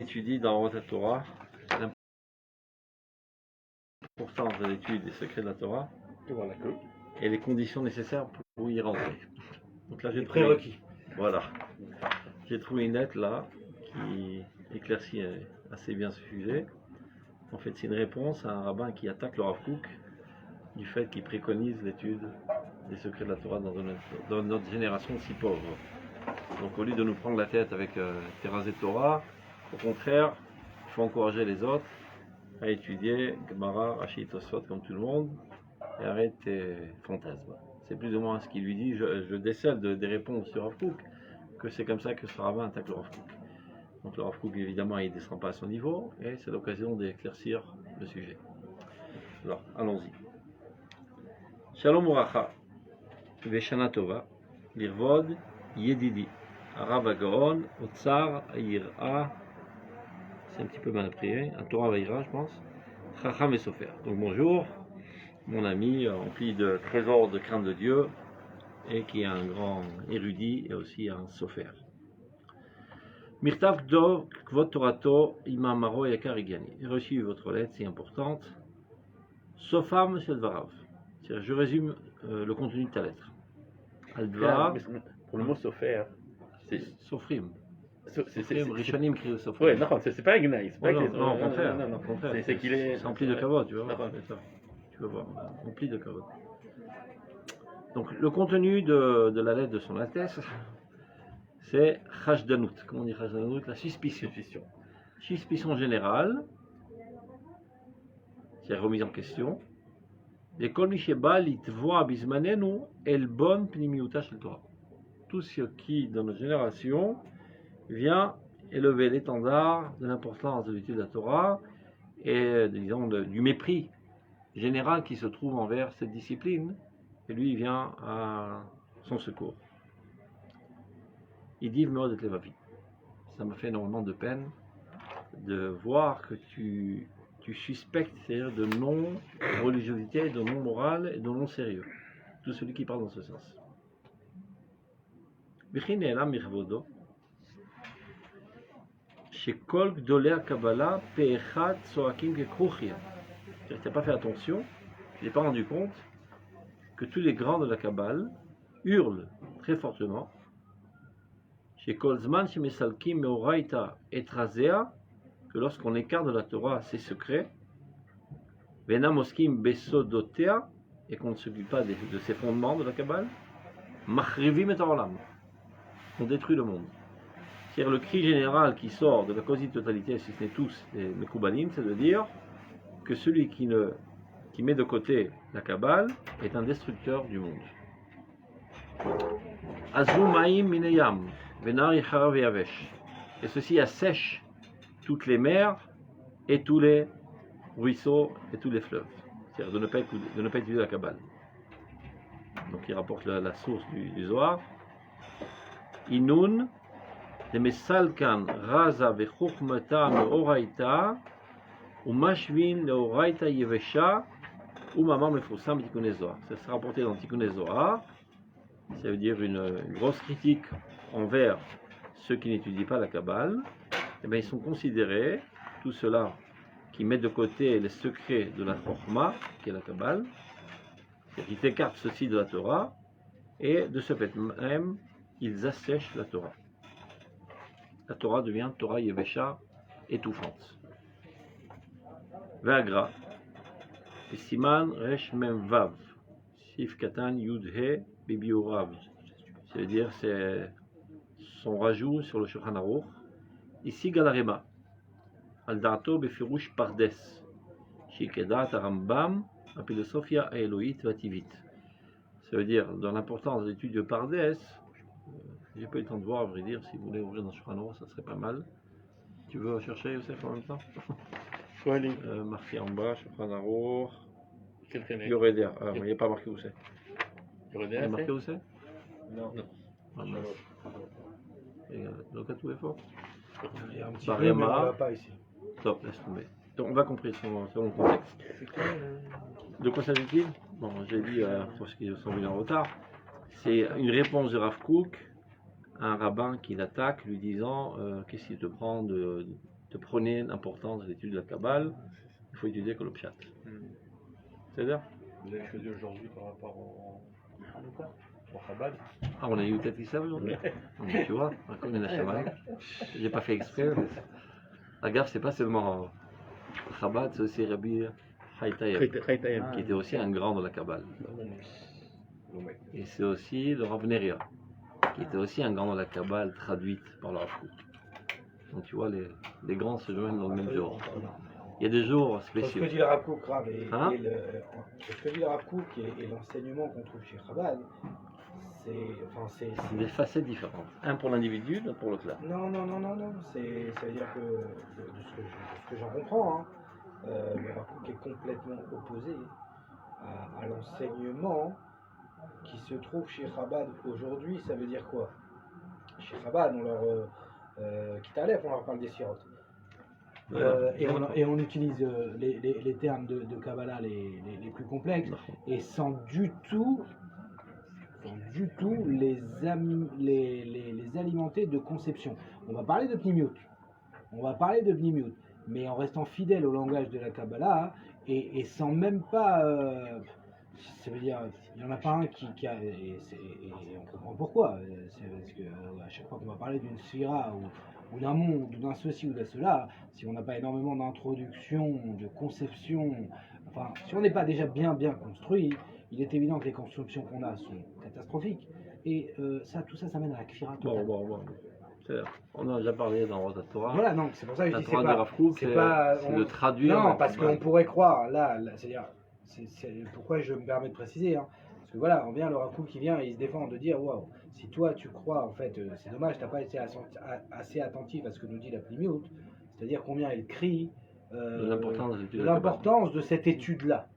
étudie dans Rosh Torah l'importance de l'étude des secrets de la Torah et les conditions nécessaires pour y rentrer. Donc là, j'ai prérequis. Voilà. J'ai trouvé une lettre là qui éclaircit assez bien ce sujet. En fait, c'est une réponse à un rabbin qui attaque le Rav Kook du fait qu'il préconise l'étude des secrets de la Torah dans notre génération si pauvre. Donc au lieu de nous prendre la tête avec Terrazé Torah, au contraire, il faut encourager les autres à étudier Gemara, Rashi, Tosfot comme tout le monde et arrête tes fantasmes. C'est plus ou moins ce qu'il lui dit. Je décèle des réponses sur Rav Kook que c'est comme ça que ce rabbin attaque le Rav Kook. Donc le Rav Kook évidemment il ne descend pas à son niveau et c'est l'occasion d'éclaircir le sujet. Alors allons-y. Shalom Uracha Veshana Tova Lirvod Yedidi Arav Agaon Otsar Ayira. C'est un petit peu mal appris, un Torah Vaïra je pense. Chacham et Sofer. Donc bonjour mon ami rempli de trésors de crainte de Dieu et qui est un grand érudit et aussi un Sofer. Mirtav Gdor Kvot Torato Imamaro Yakar Igani. J'ai reçu votre lettre si importante. Sofam Shedvarav. Je résume le contenu de ta lettre. Aldvar. Pour le mot Sofer, c'est Sofrim. Sofrim, Rishonim Kriou Sofrim. Ouais, non, c'est pas Ignaï. Non, au contraire. C'est qu'il est. C'est rempli de kavod, tu vois. Tu vas voir. Rempli de kavod. Donc, le contenu de la lettre de son Altesse, c'est Chashdanut. Comment on dit Chashdanut? La suspicion. Suspicion générale, c'est remise en question. Et Kol Misheba Litvoa Bismanenu Elbon Pnimiuta Shel Torah. Tout ce qui, dans notre génération, vient élever l'étendard de l'importance de l'étude de la Torah et, disons, du mépris général qui se trouve envers cette discipline. Et lui, il vient à son secours. Il dit Meod et Levavi. Ça m'a fait énormément de peine de voir que tu suspectes, c'est-à-dire de non-religiosité, de non-morale et de non-sérieux. Tout celui qui parle dans ce sens. Tu n'as pas fait attention, tu n'es pas rendu compte que tous les grands de la Kabbale hurlent très fortement que lorsqu'on écarte de la Torah ses secrets, et qu'on ne s'occupe pas de ses fondements de la Kabbale, on détruit le monde. C'est-à-dire le cri général qui sort de la quasi-totalité, si ce n'est tous les Mekoubalim, c'est de dire que celui qui met de côté la Kabbale est un destructeur du monde. Et ceci assèche toutes les mers et tous les ruisseaux et tous les fleuves. C'est-à-dire de ne pas étudier la Kabbale. Donc il rapporte la source du Zohar. Inun de mesalkan raza vechukmata meoraita umashvin leoraita yevesha umamar mefoussam tikkuné Zohar. Ça sera rapporté dans Tikkuné Zohar. Ça veut dire une grosse critique envers ceux qui n'étudient pas la Kabbale. Et bien ils sont considérés, tout cela qui met de côté les secrets de la Chokhma, qui est la Kabbale, qui écartent ceci de la Torah, et de ce fait même, ils assèchent la Torah. La Torah devient Torah Yevesha, étouffante. Ve'agra, Siman Resh Mem Vav, Sif Katan Yud He Bibiurav. C'est-à-dire, c'est son rajout sur le Shulchan Aruch. Ici, Galarema. Al Da'ato Befirush Pardes. Shikedat Rambam, la philosophia Elohit Vativit. Ça veut dire, dans l'importance de l'étude de Pardes, j'ai pas eu le temps de voir, à vrai dire, si vous voulez ouvrir dans Shulchan Aruch, ça serait pas mal. Tu veux chercher, Youssef, en même temps? Marqué en bas, Shulchan Aruch. Yoredea. Ah, il n'y a pas marqué où c'est. Il y a marqué où c'est? Non. Donc, à tout effort. Il y a un petit peu, mais on ne pas ici. Top, laisse tomber. Donc, on va comprendre selon le contexte. De quoi s'agit-il? Bon, j'ai dit pour ceux qui sont venus en retard, c'est une réponse de Rav Kook à un rabbin qui l'attaque, lui disant qu'est-ce qui te prend de te prenez l'importance de l'étude de la Kabbale, il faut étudier que le Pshat. C'est-à-dire Vous avez choisi aujourd'hui par rapport au Chabad. Ah, on a eu peut-être ça aujourd'hui. Non, mais tu vois, comme il y en a Shammai, j'ai pas fait exprès. La gaffe, c'est pas seulement Chabad, c'est aussi Rabbi Haïtaïeb, qui était aussi un grand de la Kabbale. Et c'est aussi le Rav Neria, qui était aussi un grand de la Kabbale traduite par le Rav Kook. Donc tu vois, les grands se joignent dans le même jour. Il y a des jours Ce que spéciaux. dit le Rav Kook, Rav, Hein ce que dit le Rav Kook et l'enseignement qu'on trouve chez Chabad, c'est C'est des facettes différentes. Un pour l'individu, l'autre pour le clan. non, ça veut dire que, de ce que j'en comprends, hein, le Rav Kook est complètement opposé à l'enseignement qui se trouve chez Chabad aujourd'hui. Ça veut dire quoi? Chez Chabad, on leur quitte à on leur parle des sirotes. Et on utilise les termes de Kabbalah les plus complexes et sans du tout les alimenter de conception. On va parler de Pnimiut, mais en restant fidèle au langage de la Kabbalah et sans même pas... ça veut dire, il n'y en a pas un qui a... Et on comprend pourquoi. C'est parce que à chaque fois qu'on va parler d'une sphira ou d'un monde, ou d'un ceci ou d'un cela, si on n'a pas énormément d'introduction, de conception, enfin, si on n'est pas déjà bien construit, il est évident que les constructions qu'on a sont catastrophiques. Et tout ça mène à la kfira totale. Bon. On a déjà parlé dans Rosa Torah. Voilà, donc c'est pour ça que je dis c'est de traduire. Non, parce qu'on pourrait croire, c'est-à-dire, pourquoi je me permets de préciser, hein, parce que voilà, on vient le Rav Kook qui vient et il se défend de dire, waouh, si toi tu crois, en fait, c'est dommage, t'as pas été assez attentif à ce que nous dit la Pnimiut, c'est-à-dire combien il crie de l'importance de cette étude-là.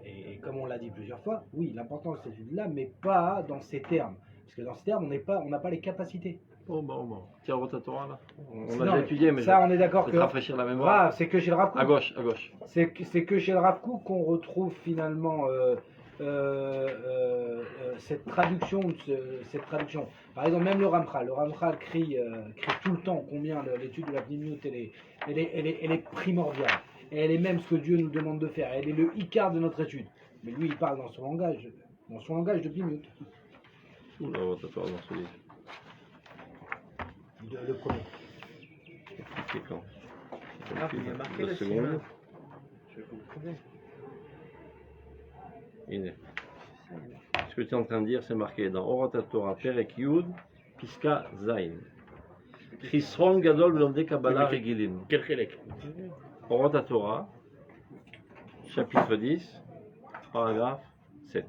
Et comme on l'a dit plusieurs fois, oui, l'importance de cette étude-là, mais pas dans ces termes. Parce que dans ces termes, on n'a pas les capacités. Bon. Tiens, Rosa Torah là. On Non, l'a déjà étudié, mais ça, on est d'accord que. rafraîchir la mémoire. C'est que chez le Rav Kook. À gauche. C'est que chez le Rav Kook qu'on retrouve finalement cette traduction. Par exemple, même le Ramchal crie tout le temps combien l'étude de la Pnimiut elle est primordiale. Et elle est même ce que Dieu nous demande de faire. Elle est le Icar de notre étude. Mais lui, il parle dans son langage de Pnimiut. Oula, Rosa Torah dans ce livre. Le premier. C'est quand Il y a marqué le le second. cinéma. Je vais vous le prouver. Ce que tu es en train de dire, c'est marqué dans Orata Torah, Perek Yud, Piska Zain. Chisron Gadol Belomde Kabbalah Regilim. Quel chélek? Orata Torah, chapitre 10, paragraphe 7.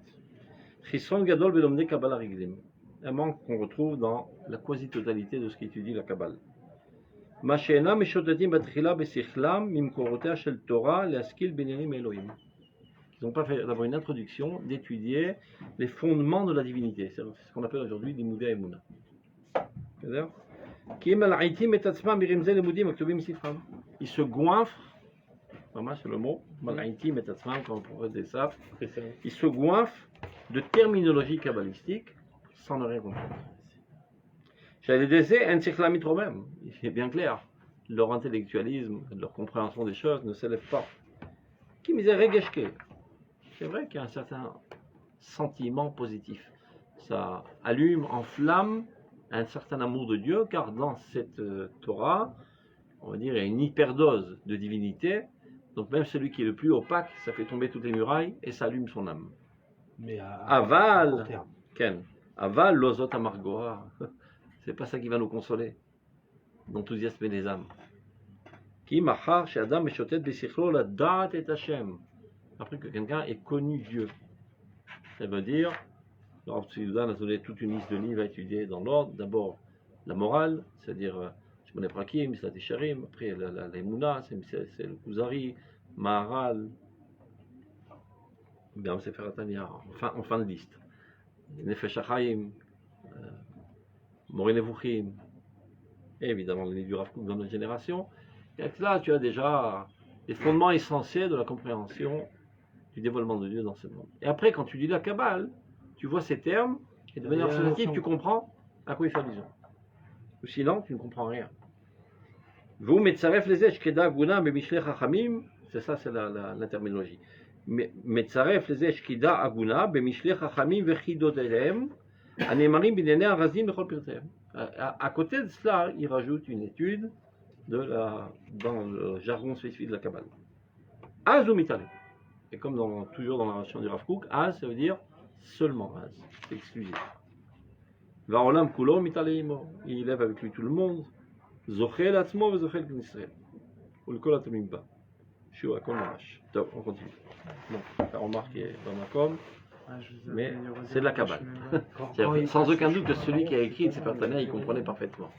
Chisron Gadol Belomde Kabbalah Regilim. Un manque qu'on retrouve dans la quasi-totalité de ce qu'étudie la Kabbale. Mashena Meshotatim Batrila Besichlam Mimkorotea Shel Torah Leaskil Benyanim Elohim. Ils n'ont pas fait d'avoir une introduction, d'étudier les fondements de la divinité. C'est ce qu'on appelle aujourd'hui l'Imoudé Emouna. C'est-à-dire ils se goinfrent, vraiment c'est le mot, quand on pourrait dire ça, ils se goinfrent de terminologie kabbalistique sans ne rien comprendre. J'allais dire, un cycle trop-même, c'est bien clair, leur intellectualisme, leur compréhension des choses ne s'élève pas. Qui misère c'est vrai qu'il y a un certain sentiment positif. Ça allume, enflamme un certain amour de Dieu, car dans cette Torah, on va dire, il y a une hyperdose de divinité. Donc même celui qui est le plus opaque, ça fait tomber toutes les murailles et ça allume son âme. Mais Aval, Ken, Aval, l'ozot amargoa. C'est pas ça qui va nous consoler, d'enthousiasmer les âmes. Qui machar chez Adam et Shotet besichlo la dat et Hashem. Après que quelqu'un ait connu Dieu, ça veut dire, le Rav Tzvi a donné toute une liste de livres à étudier dans l'ordre. D'abord la morale, c'est-à-dire Shmone Prakim, Mislat Yesharim, après l'Emouna, c'est le Kuzari, Maharal, bien Sefer Atania, en fin de liste. Nefesh HaChaim, Moreh Nevuchim, et évidemment les livres du Rav Kook dans notre génération. Et là, tu as déjà les fondements essentiels de la compréhension du dévoilement de Dieu dans ce monde. Et après, quand tu lis la Kabbale, tu vois ces termes, et de manière associative, tu comprends à quoi il fait allusion. Ou sinon, tu ne comprends rien. Vous metzaref les eshkeda aguna bemishle chachamim, c'est ça, c'est la terminologie. Metzaref les eshkeda aguna bemishle chachamim vechidot elem, anemarim binene arazim bechol pirtehem. À côté de cela, il rajoute une étude dans le jargon spécifique de la Kabbale. Az ou mitale. Et comme toujours dans la narration du Rav Kook, Az, ça veut dire seulement Az, c'est exclusif. Vaolam kulo mitale imo. Il élève avec lui tout le monde. Zochel atzmo ve zochel k'nei Israël. Ou le kol atomim ba. Shua kol mamash. Donc, on continue. Bon, la remarque est dans ma com. Mais c'est de la Kabbale. Sans aucun doute que celui qui a écrit ce Tanya, il comprenait parfaitement.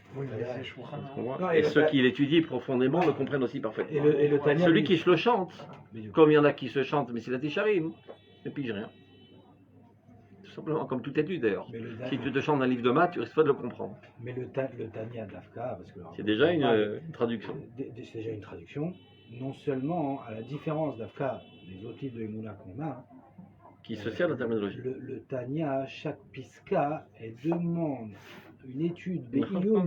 Et ceux qui l'étudient profondément le comprennent aussi parfaitement. Et le Tanya, Celui qui se le chante, comme il y en a qui se chantent, mais c'est la Tisharim, ne pige rien. Tout simplement, comme toute étude d'ailleurs. Si tu te chantes un livre de maths, tu risques pas de le comprendre. Mais le Tanya d'Afka, parce que c'est déjà une traduction. C'est déjà une traduction. Non seulement, à la différence d'Afka, des autres livres de Emouna qu'on a, qui se sert de la terminologie. Le Tanya, chaque piska, elle demande une étude des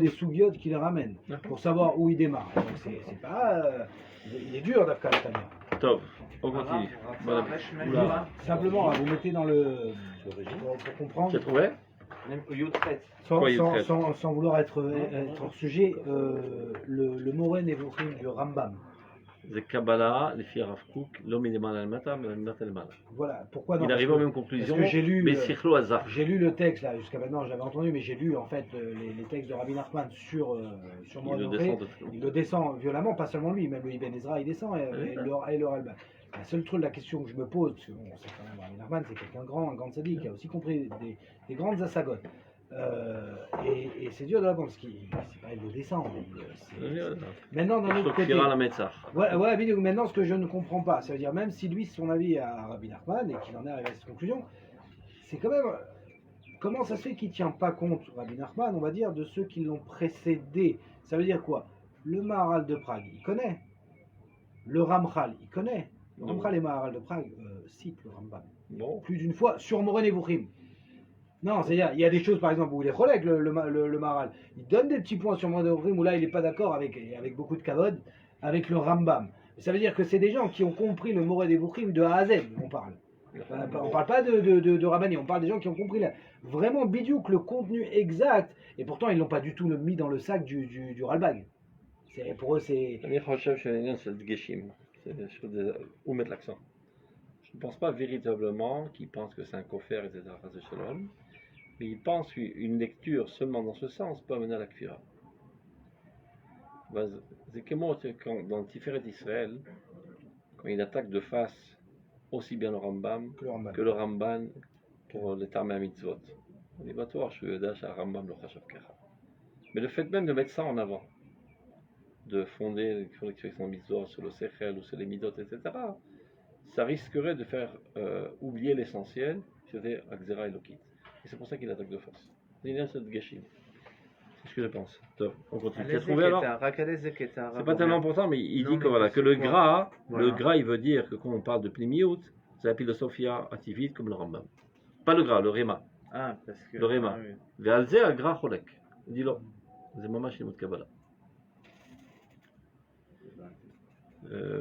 sougiotes qui le ramène pour savoir où il démarre. Donc c'est pas. Il est dur d'Afka le Tanya. Top, on continue. Simplement, vous mettez dans le. Pour comprendre. Tu as trouvé sans vouloir être hors sujet, le Moreh Nevuchim du Rambam. C'est Kabbalah, les filles Rav Kook, l'homme il est mal à le matin, mais le matin il est mal. Voilà, pourquoi il arrive aux mêmes conclusions, mais Sichlo Hazar. J'ai lu le texte, là, jusqu'à maintenant j'avais entendu, mais j'ai lu en fait les textes de Rabbi Nachman sur moi. Il le descend violemment, pas seulement lui, même le Ibn Ezra il descend, et le Ralbam. La seule truc, la question que je me pose, parce que bon, c'est quand même Rabbi Nachman, c'est quelqu'un de grand, un grand tzaddik, qui a aussi compris des grandes assagotes. Et c'est dur de répondre parce qu'il le descend. Maintenant, dans notre côté. Ouais, maintenant, ce que je ne comprends pas, ça veut dire, même si lui, son avis à Rabbi Nachman et qu'il en est arrivé à cette conclusion, c'est quand même. Comment ça se fait qu'il ne tient pas compte, Rabbi Nachman, on va dire, de ceux qui l'ont précédé? Ça veut dire quoi? Le Maharal de Prague, il connaît. Le Ramchal, il connaît. Le Ramchal et Maharal de Prague citent le Rambam. Plus d'une fois sur Moreh Nevuchim. Non, c'est-à-dire, il y a des choses, par exemple, où il est relais le Maharal. Il donne des petits points sur Moreh Nevuchim où là, il n'est pas d'accord avec beaucoup de kavod, avec le Rambam. Ça veut dire que c'est des gens qui ont compris le Moreh Nevuchim de A à Z, on parle. On parle pas de Rabbani, on parle des gens qui ont compris vraiment bidiouk le contenu exact, et pourtant ils l'ont pas du tout mis dans le sac du Ralbag. Pour eux, c'est. Où mettre l'accent. Je ne pense pas véritablement qu'ils pensent que c'est un kofer, etc. Mais ils pensent qu'une lecture seulement dans ce sens peut amener à la kfira. C'est comme dans Tiferet Israël, quand il attaque de face aussi bien le Rambam que le Ramban pour les Tarmei Mitzvot. On y va voir, je suis Dash à Rambam le Chashav Kara. Mais le fait même de mettre ça en avant, de fonder l'expression Mitzvot sur le Sechel ou sur les Midot, etc., ça risquerait de faire oublier l'essentiel, c'était Akzera Elokit. Et c'est pour ça qu'il attaque de face. C'est ce que je pense. Donc, on continue. Tu as trouvé alors? C'est pas tellement important, mais il dit que le gras, il veut dire que quand on parle de Pnimiout, c'est la philosophia activite comme le Rambam. Pas le gras, le Réma. Ah, parce que. Le Réma. Ve'alze al gras cholek. Dis-le. C'est Mamash chez Kabbalah.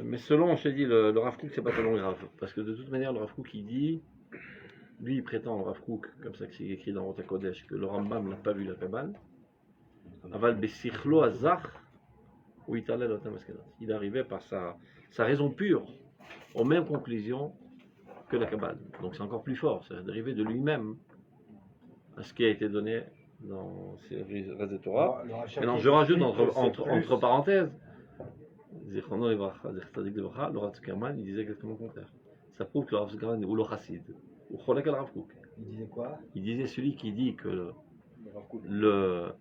Mais selon, je t'ai dit, le Rav Kook, c'est pas tellement grave. Parce que de toute manière, le Rav Kook, il dit, lui, il prétend, le Rav Kook, comme ça que c'est écrit dans Rota Kodesh, que le Rambam n'a pas vu la Kabbale. Aval besichlo azach, ou italel otam eskedat. Il arrivait par sa raison pure aux mêmes conclusions que la Kabbale. Donc c'est encore plus fort, c'est d'arriver de lui-même à ce qui a été donné dans ces restes de Torah. Maintenant, je rajoute entre parenthèses, Zichrono Livracha, Zechtadik Livracha, le Rav Zuckerman, il disait exactement le contraire. Ça prouve que le Rav Zuckerman ou le Chassid, ou Cholek al Rav Kook. Il disait quoi? Il disait celui qui dit que le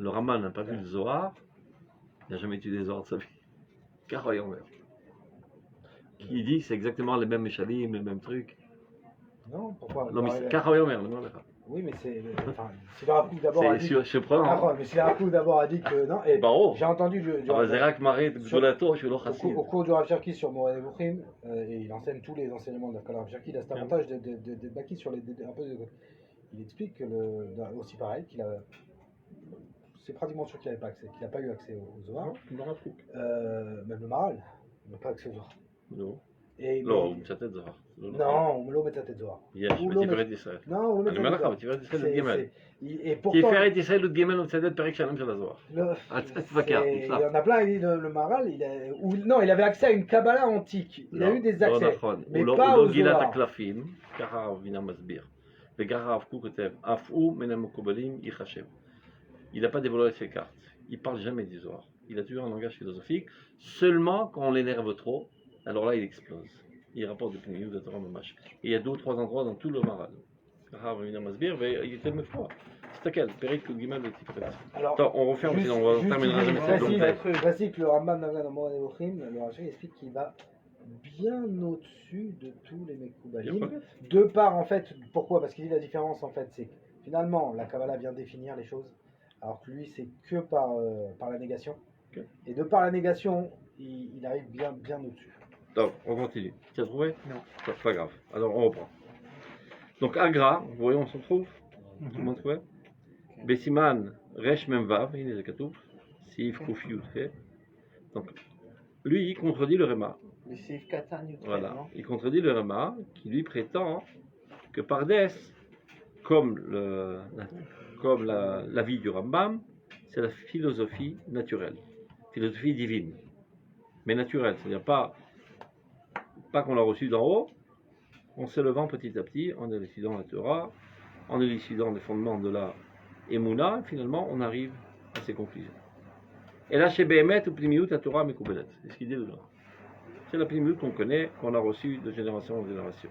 Raman n'a pas vu le Zohar, il n'a jamais étudié le Zohar de sa vie. Karoy Omer. Qui dit c'est exactement les mêmes Meshalim, les mêmes trucs. Non, pourquoi? Non, mais c'est Karoy Omer, le nom de la. Oui, mais c'est le Rav Kook d'abord a dit. C'est surprenant. Mais si le Rav Kook d'abord a dit que non. Et j'ai entendu au cours du Rav Cherki sur Moreh Nevuchim, et il enseigne tous les enseignements de Rav Cherki, il a cet avantage de Baki sur un peu. Il explique que aussi pareil qu'il a. c'est pratiquement sûr qu'il n'avait pas accès, qu'il n'a pas eu accès au Zohar. Non, le Rav Kook. Même le Maral n'a pas accès au Zohar. Non. Et לא, הוא מצטט זוהר. non, הוא לא מצטט זוהר. יש, הוא לא בתפארת מצטט- ישראל. non, הוא לא אני אומר מצטט לך, זוהר. בתפארת ישראל C'est- י"ג. et pourtant, תפארת ישראל י"ג הוא מצטט פרק שלם של הזוהר. le- אל תתווכח, il נפלא. y en a plein, il dit le Maral, non, il avait accès à une Kabbalah antique. Il a eu des לא accès. נכון, mais הוא לא- pas הוא au לא גילה את זוהר. הקלפים, ככה הרב וינה מסביר. וככה הרב קוק כותב, אף הוא מן המקובלים ייחשב. Il n'a pas dévoilé ses cartes. Il parle jamais du Zohar. Il a toujours un langage philosophique. Seulement quand on l'énerve trop, alors là il explose. Il rapporte de Pnimiut de Torah Mamash. Et il y a 2 ou 3 endroits dans tout le Maral. הרב וינה מסביר, והיא était מפורט. תסתכל, פרק י"ג בתפארת. Alors, Attends, on referme, sinon on terminera jamais cette longue tête. Voici que le Rambam Nagan Amor Elohim, le Rashi explique qu'il va bien au-dessus de tous les Mekoubalim. De part, en fait, pourquoi? Parce qu'il dit la différence, en fait, c'est que finalement, la Kabbalah vient définir les choses, alors que lui, c'est que par la négation. Ok. Et de par la négation, il arrive bien au-dessus. Donc, on continue. Tu as trouvé? Non. Pas grave. Alors, on reprend. Donc, Agra, vous voyez, on s'en trouve? Tout le monde trouve? Bessiman, Resh Memvav, il est le Katouf, Sif Kouf Yud He. Donc, lui, il contredit le Réma. Mais c'est Katan Yutret, Voilà. non? Il contredit le Réma, qui lui prétend que Pardes, comme, la vie du Rambam, c'est la philosophie naturelle, philosophie divine, mais naturelle, c'est-à-dire pas qu'on l'a reçu d'en haut, en s'élevant petit à petit, en élucidant la Torah, en élucidant les fondements de la Emouna, finalement on arrive à ces conclusions. Et là, chez Behemet ou Pnimiut, la Torah Mekoubelet, c'est ce qu'il dit dedans. C'est la Pnimiut qu'on connaît, qu'on a reçue de génération en génération.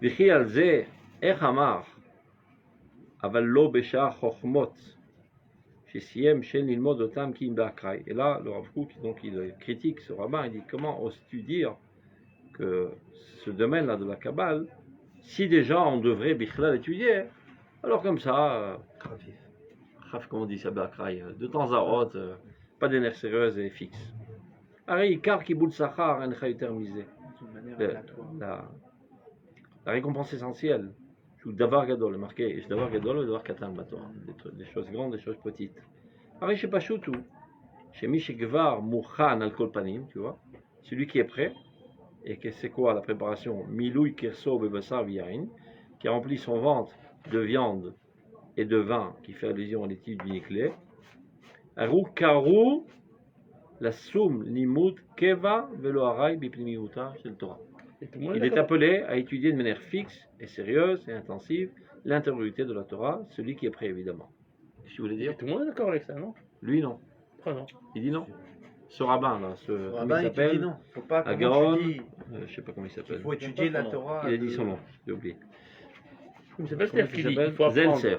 Vichi al ze, ech amar, aval lo besha chochmot, שסיים של ללמוד אותם כי אם באקראי. Et là, le Rav Kook, donc, il critique ce rabbin, il dit comment oses-tu dire que ce domaine-là de la Kabbale, si déjà on devrait Bichlal l'étudier, alors comme ça, comme on dit ça, באקראי, de temps à autre, pas d'énergie sérieuse et fixe. הרי עיקר קיבול שכר אינך יותר מזה. D'une manière Le- aléatoire. la récompense essentielle, שהוא דבר גדול, marqué, יש דבר גדול ודבר קטן בתורה, des choses grandes, des choses petites. הרי שפשוט הוא, שמי שכבר מוכן על כל פנים, tu vois, celui qui est prêt, et que c'est quoi la préparation, מילוי כרסו בבשר ויין, qui remplit son ventre de viande et de vin, qui fait allusion à l'étude du Niklé, הרו קראו לסום לימוד קבע ולא ארעי בפנימיותה של תורה. Et tout le monde Il est est d'accord. appelé à étudier de manière fixe et sérieuse et intensive l'intériorité de la Torah, celui qui est prêt évidemment. Je voulais Et dire, tout le monde est d'accord avec ça, non? lui non. Pourquoi non? Il dit non. Ce rabbin là, Le comment rabbin, il il te dit s'appelle non. Faut pas, comment Agaon, tu dis, je sais pas comment il il s'appelle. faut étudier la Torah. Il a dit son nom, j'ai oublié. Mais c'est pas Comment Ster qui il dit, il s'appelle faut apprendre. Zeltser.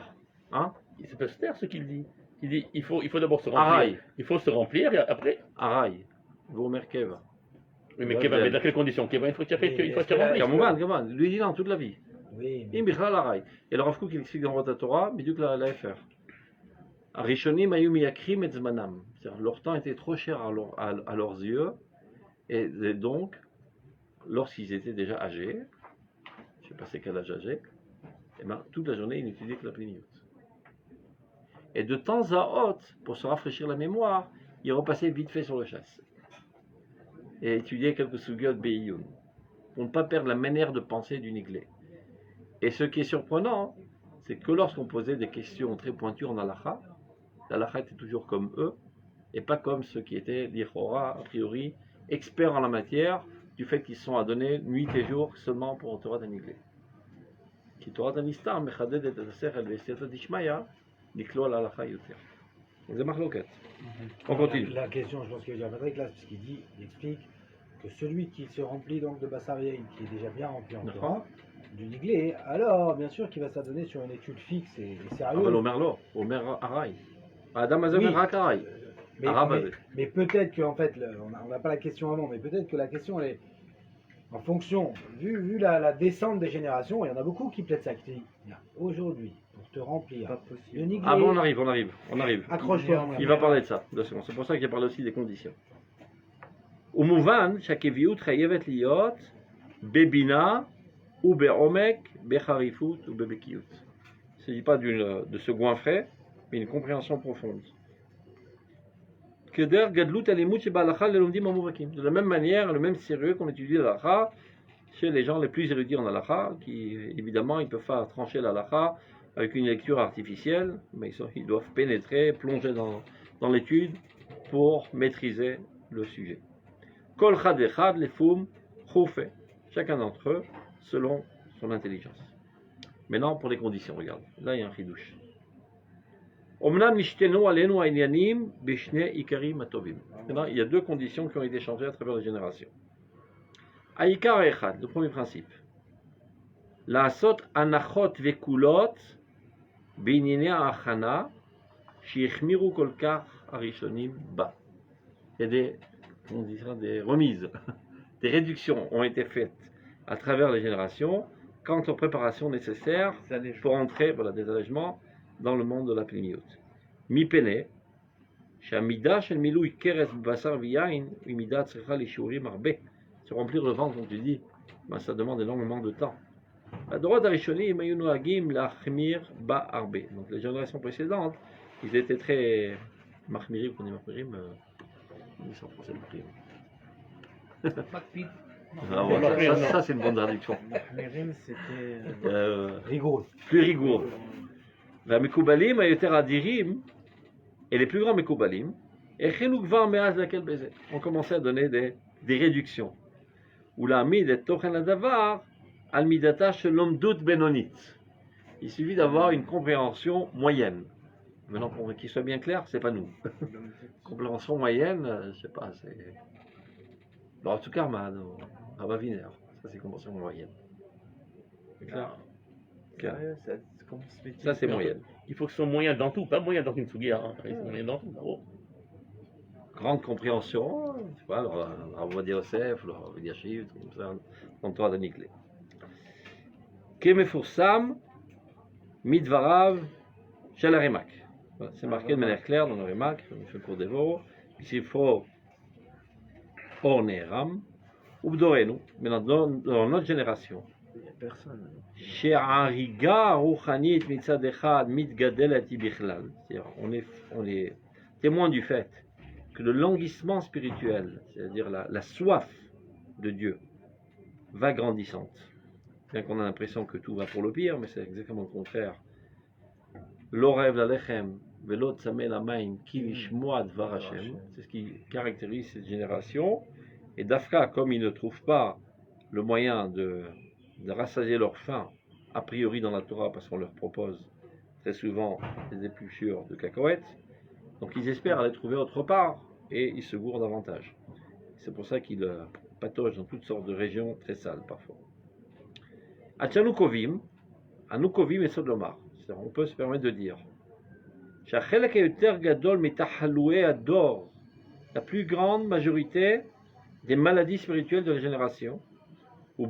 Hein C'est pas Ster ce qu'il dit. Il dit, il faut d'abord se remplir. Araï. Il faut se remplir et après. Araï. Gomer Keva. Oui, mais Keva, mais dans quelles conditions? Keva, une fois qu'il y a fait, une fois qu'il y a rempli. Kamouman, lui il dit non toute la vie. Oui, אם בכלל ארעי. Et le Rav Kook il explique dans votre Torah, בדיוק להפך. הראשונים היו מייקרים את זמנם. C'est-à-dire, leur temps était trop cher à leurs yeux, et donc, lorsqu'ils étaient déjà âgés, je ne sais pas c'est quel âge âgé, et ben, toute la journée ils n'étudiaient que la plénitude. Et de temps à autre, pour se rafraîchir la mémoire, ils repassaient vite fait sur le chasse. Et étudiaient quelques sugyot be'iyun, pour ne pas perdre la manière de penser du Niglé. Et ce qui est surprenant, c'est que lorsqu'on posait des questions très pointues en halakha, l'halakha était toujours comme eux, et pas comme ceux qui étaient, l'Ichora, a priori, experts en la matière, du fait qu'ils sont à donner nuit et jour seulement pour Torah d'Aniglé. Qui Torah d'Anistar, mechaded et asechel ve'esiata dishmaya, niklo al halakha yoter. C'est marloquet. On continue. La question, je pense qu'il veut dire Patrick, là, parce qu'il dit, il explique que celui qui se remplit donc de Bassarien, qui est déjà bien rempli en D'accord. Torah, du Niglé, alors bien sûr qu'il va s'adonner sur une étude fixe et sérieuse. אבל אומר לא, הוא אומר ארעי. האדם הזה Oui. אומר רק ארעי. Mais, Arabe mais- avec. mais peut-être qu'en fait, on n'a pas la question avant, mais peut-être que la question elle est en fonction, vu la descente des générations, il y en a beaucoup qui plaident ça, qui te disent, bien, aujourd'hui, pour te remplir, Pas possible. le Niglé, Ah bon, on arrive. accroche-toi. mon Il ami. va parler de ça, 2 secondes. C'est pour ça qu'il parle aussi des conditions. ומובן שהקביעות חייבת להיות בבינה ובעומק, בחריפות ובבקיאות. s'agit pas de se goinfrer, mais une compréhension profonde. De la même manière, le même sérieux qu'on étudie l'halakha chez les gens les plus érudits en halakha, qui évidemment ils peuvent pas trancher l'halakha avec une lecture artificielle, mais ils doivent pénétrer, plonger dans l'étude pour maîtriser le sujet. Kol chad vechad lefum choufe, chacun d'entre eux selon son intelligence. Maintenant pour les conditions, regarde, là il y a un chidouche. Maintenant, il y a deux conditions qui ont été changées à travers les générations. Aïkar echad, le premier principe. La'asot anachot vekulot b'inyene ha'achana shichmiru kol kach harishonim ba. Il y a des remises, des réductions ont été faites à travers les générations quant aux préparations nécessaires pour entrer, voilà, des allègements dans le monde de la pléniout. Mi pene, shamida shel milui keres basar viyain, imida tzricha lishurim arbe. Se remplir le ventre, comme tu dis, ben, ça demande énormément de temps. La droite arishonim ayunu agim lachmir ba arbe. Donc les générations précédentes, ils étaient très machmirim, qu'on dit machmirim, ils sont français machmirim. Ça c'est une bonne traduction. Machmirim, c'était Rigoureux. Plus rigoureux. La Mekoubalim a été adirim, et les plus grands Mekoubalim, ont commencé à donner des réductions. Ou la mid et tochen adavar, al midata shelom dut benonit. Il suffit d'avoir une compréhension moyenne. Maintenant, pour qu'il soit bien clair, c'est pas nous. Compréhension moyenne, je sais pas, c'est. Dans en tout cas, Rabba Wiener, ça c'est compréhension moyenne. C'est clair? Ça c'est moyenne. Il faut que ce soit moyen dans tout, pas moyen dans une souguière. Hein. Il faut moyen dans tout. Oh. Grande compréhension, je sais pas, alors Rabbi Yosef, le Rabbi Yashiv, tout comme ça, dans le Torah de Niklé. Kemefursam, midvarav, shel Remak. C'est marqué de manière claire dans le Remak, je fais le cours d'Evo, ici il faut Orneram, ou Bdorenu, mais dans notre génération. il n'y a personne. On est témoin du fait que le languissement spirituel, c'est-à-dire la soif de Dieu, va grandissante. Bien qu'on a l'impression que tout va pour le pire, mais c'est exactement le contraire. L'orev la lechem, velot sameh la maim, ki lishmoa dvar Hashem, c'est ce qui caractérise cette génération. Et d'Afka, comme ils ne trouvent pas le moyen de rassasier leur faim, a priori dans la Torah, parce qu'on leur propose très souvent des épluchures de cacahuètes, donc ils espèrent aller trouver autre part, et ils se gourrent davantage. C'est pour ça qu'ils pataugent dans toutes sortes de régions très sales parfois. Anukovim et Sodomar, on peut se permettre de dire, la plus grande majorité des maladies spirituelles de la génération, le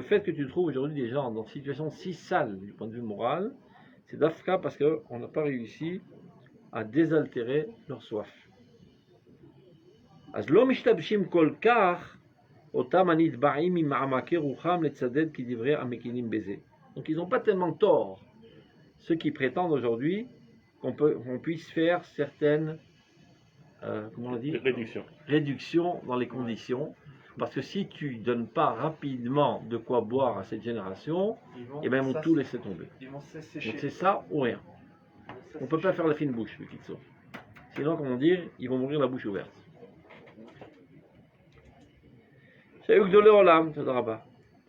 fait que tu trouves aujourd'hui des gens dans une situation si sale du point de vue moral, c'est d'Afka parce qu'on n'a pas réussi à désaltérer leur soif. Donc ils n'ont pas tellement tort, ceux qui prétendent aujourd'hui qu'on puisse faire certaines comment on dit, réduction dans les conditions, parce que si tu ne donnes pas rapidement de quoi boire à cette génération, et bien ils vont tout laisser tomber. Donc c'est ça ou rien. On ne peut pas faire la fine bouche, le kitso. Sinon, comment dire, ils vont mourir la bouche ouverte.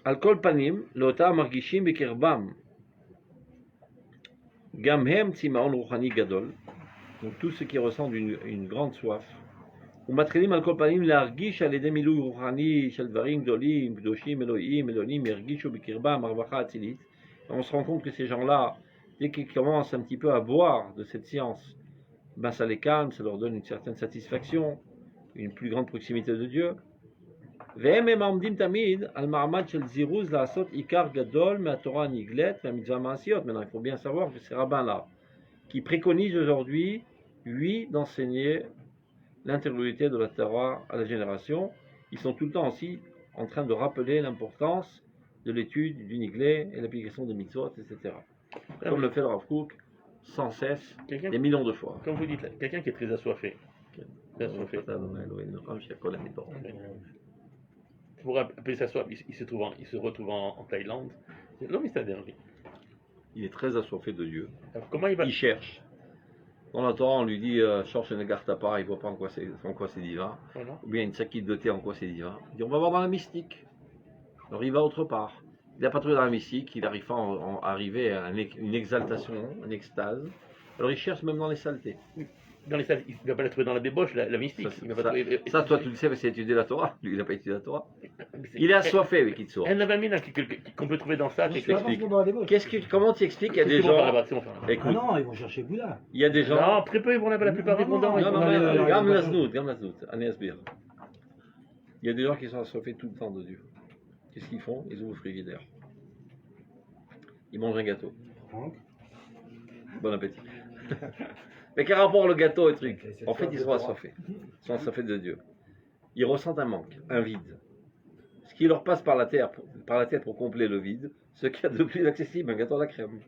Al-kol panim, l'ota margishim bekirbam. Gamhem tzimaon ruchani gadol. Donc tous ceux qui ressentent une grande soif. Ou matrilim al-kol panim l'argish al edem milui ruchani shel dvarim gdolim, gdoshim, elohim, elonim, ergishu bekirbam, arvacha atzilit. On se rend compte que ces gens-là, dès qu'ils commencent un petit peu à boire de cette science, ben ça les calme, ça leur donne une certaine satisfaction, une plus grande proximité de Dieu. Maintenant, il faut bien savoir que ces rabbins-là, qui préconisent aujourd'hui, lui, d'enseigner l'intériorité de la Torah à la génération, ils sont tout le temps aussi en train de rappeler l'importance de l'étude, du niglé et l'application des mitzvot, etc. Comme le fait le Rav Kook, sans cesse, Quelqu'un, des millions de fois. comme vous dites, là, quelqu'un qui est très assoiffé. Très assoiffé. Pour appeler ça soif, il se retrouve en Thaïlande. L'homme, il s'énerve. Il est très assoiffé de Dieu. Alors, comment il va. Il cherche. Dans la Torah, on lui dit cherche une carte à part, il ne voit pas en quoi c'est divin. Voilà. Ou bien une sakite de thé en quoi c'est divin. Il dit on va voir dans la mystique. Alors il va autre part. Il n'a pas trouvé dans la mystique, il arrive à arriver à une exaltation, une extase. Alors il cherche même dans les saletés. Dans les salles, il ne va pas la trouver dans la débauche, la mystique. Il va pas trouver- Ça, toi tu le sais parce qu'il a étudié la Torah. Lui il n'a pas étudié la Torah. Il est assoiffé avec Kitsour. Un avamine qu'on peut trouver dans ça. Je c'est suis pas explique. forcément dans la débauche. Comment tu expliques qu'il y a des C'est bon par gens. là-bas, c'est bon par là-bas. Ah Écoute, non, ils vont chercher Bouddha. il y a des gens. Non, très peu, ils vont là-bas, la plupart Non, ils vont dans. non, ils Non, vont non, là- mais non, Gam non, Laznout, Annie Asbir. Il y a des gens qui sont assoiffés tout le temps de Dieu. Qu'est-ce qu'ils font? Ils ouvrent le frigidaire. Ils mangent un gâteau. Franck. Bon appétit. Mais quel rapport le gâteau et truc? En fait, ils sont assoiffés. Ils sont assoiffés de Dieu. Ils ressentent un manque, un vide. Ce qui leur passe par la tête pour combler le vide, ce qu'il y a de plus accessible, un gâteau à la crème.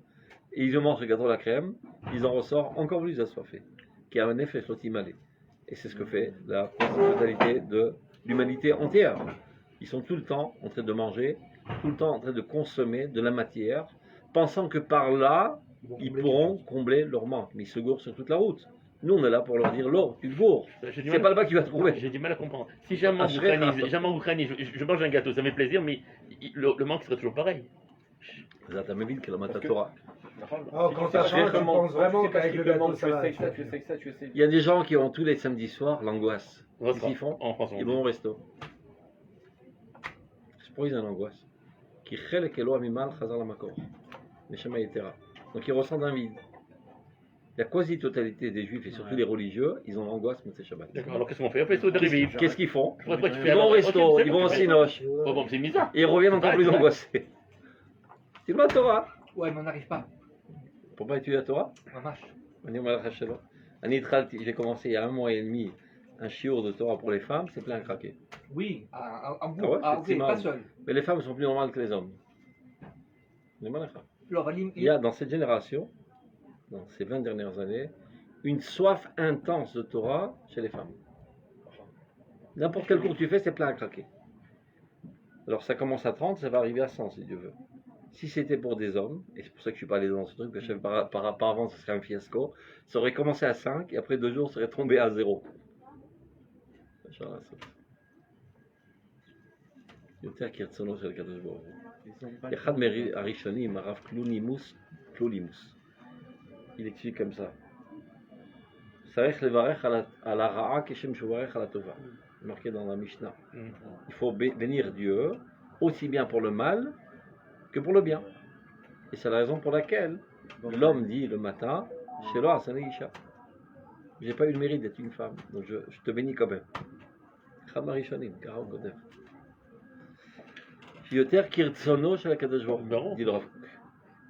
Et ils mangent ce gâteau à la crème, ils en ressortent encore plus assoiffés, qui a un effet chotimalé. Et c'est ce que fait la totalité de l'humanité entière. Ils sont tout le temps en train de manger, tout le temps en train de consommer de la matière, pensant que par là, ils pourront combler leur manque. Mais ils se gourrent sur toute la route. Nous, on est là pour leur dire, l'eau, tu te gourres. J'ai du C'est mal- pas là-bas que tu vas trouver. J'ai du mal à comprendre. Si jamais en Ashrei Ukraine, Rav. je mange un gâteau, ça me fait plaisir, mais le manque serait toujours pareil. אתה מבין כלומר Parce que- התורה. Oh, quand t'as faim, tu penses vraiment qu'avec le gâteau, ça va. tu sais que ça, tu sais. Il y a des gens qui ont tous les samedis soirs l'angoisse. En Qu'est-ce qu'ils font? France, Ils vont au resto. C'est pour ils ont l'angoisse. Qui חלק אלוה ממעל חזר למקור. נשמה יתרה. Donc ils ressentent un vide. La quasi-totalité des juifs et surtout les religieux, ils ont l'angoisse Motzei Shabbat. D'accord, alors qu'est-ce qu'on fait? Après, c'est au dérivé. Qu'est-ce qu'ils font? Pourquoi tu fais Ils vont au alors- resto, Ok, c'est ils vont bon, au c'est cinoche. bon. Bon, c'est bizarre. Et ils reviennent encore plus angoissés. Tu la Torah? Ouais, mais on n'arrive pas. Pour pas étudier la Torah? Mamash. J'ai commencé il y a 1 mois et demi un shiur de Torah pour les femmes, c'est plein à craquer. Oui, en Ah groupe. ouais, Ah, c'est ok, marrant. pas seul. Mais les femmes sont plus normales que les hommes. Les malachas. Alors, Il y a dans cette génération, dans ces 20 dernières années, une soif intense de Torah chez les femmes. N'importe quel cours que tu fais, c'est plein à craquer. Alors ça commence à 30, ça va arriver à 100 si Dieu veut. Si c'était pour des hommes, et c'est pour ça que je suis pas allé dans ce truc, parce que par avant ce serait un fiasco, ça aurait commencé à 5 et après 2 jours ça serait tombé à 0. יותר כרצונו של הקדוש ברוך הוא. אחד מהראשונים, הרב קלונימוס, il explique comme ça. צריך לברך על הרעה כשם שהוא מברך על הטובה. C'est marqué dans la Mishnah. Il faut bénir Dieu aussi bien pour le mal que pour le bien. Et c'est la raison pour laquelle l'homme dit le matin, Shelo Asane Isha. J'ai pas eu le mérite d'être une femme, donc je te bénis quand même. אחד מהראשונים, ככה הוא כותב. שיותר כרצונו של הקדוש ברוך הוא, dit le Rav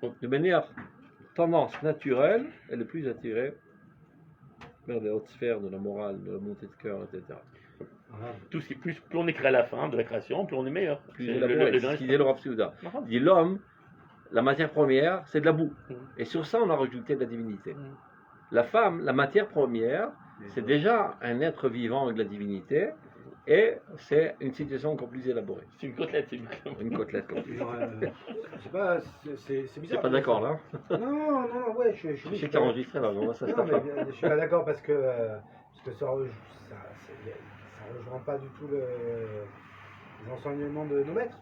Kook. De manière tendance naturelle, elle est plus attirée vers les hautes sphères de la morale, de la montée de cœur, etc. Tout ce qui plus on écrit à la fin de la création, plus on est meilleur. Plus C'est élaboré, le c'est ce qu'il dit le Rav Souda. Il dit l'homme, la matière première, c'est de la boue. Et sur ça, on a rajouté de la divinité. La femme, la matière première, c'est déjà un être vivant avec de la divinité. Et c'est une situation encore plus élaborée. C'est une côtelette, c'est Une côtelette, comme tu dis. Je sais pas, c'est Tu bizarre. n'es pas d'accord là? Non, ouais, je Je sais que tu as enregistré là, on va ça. Non, mais je suis pas d'accord parce que ça rejoint pas du tout les enseignements de nos maîtres.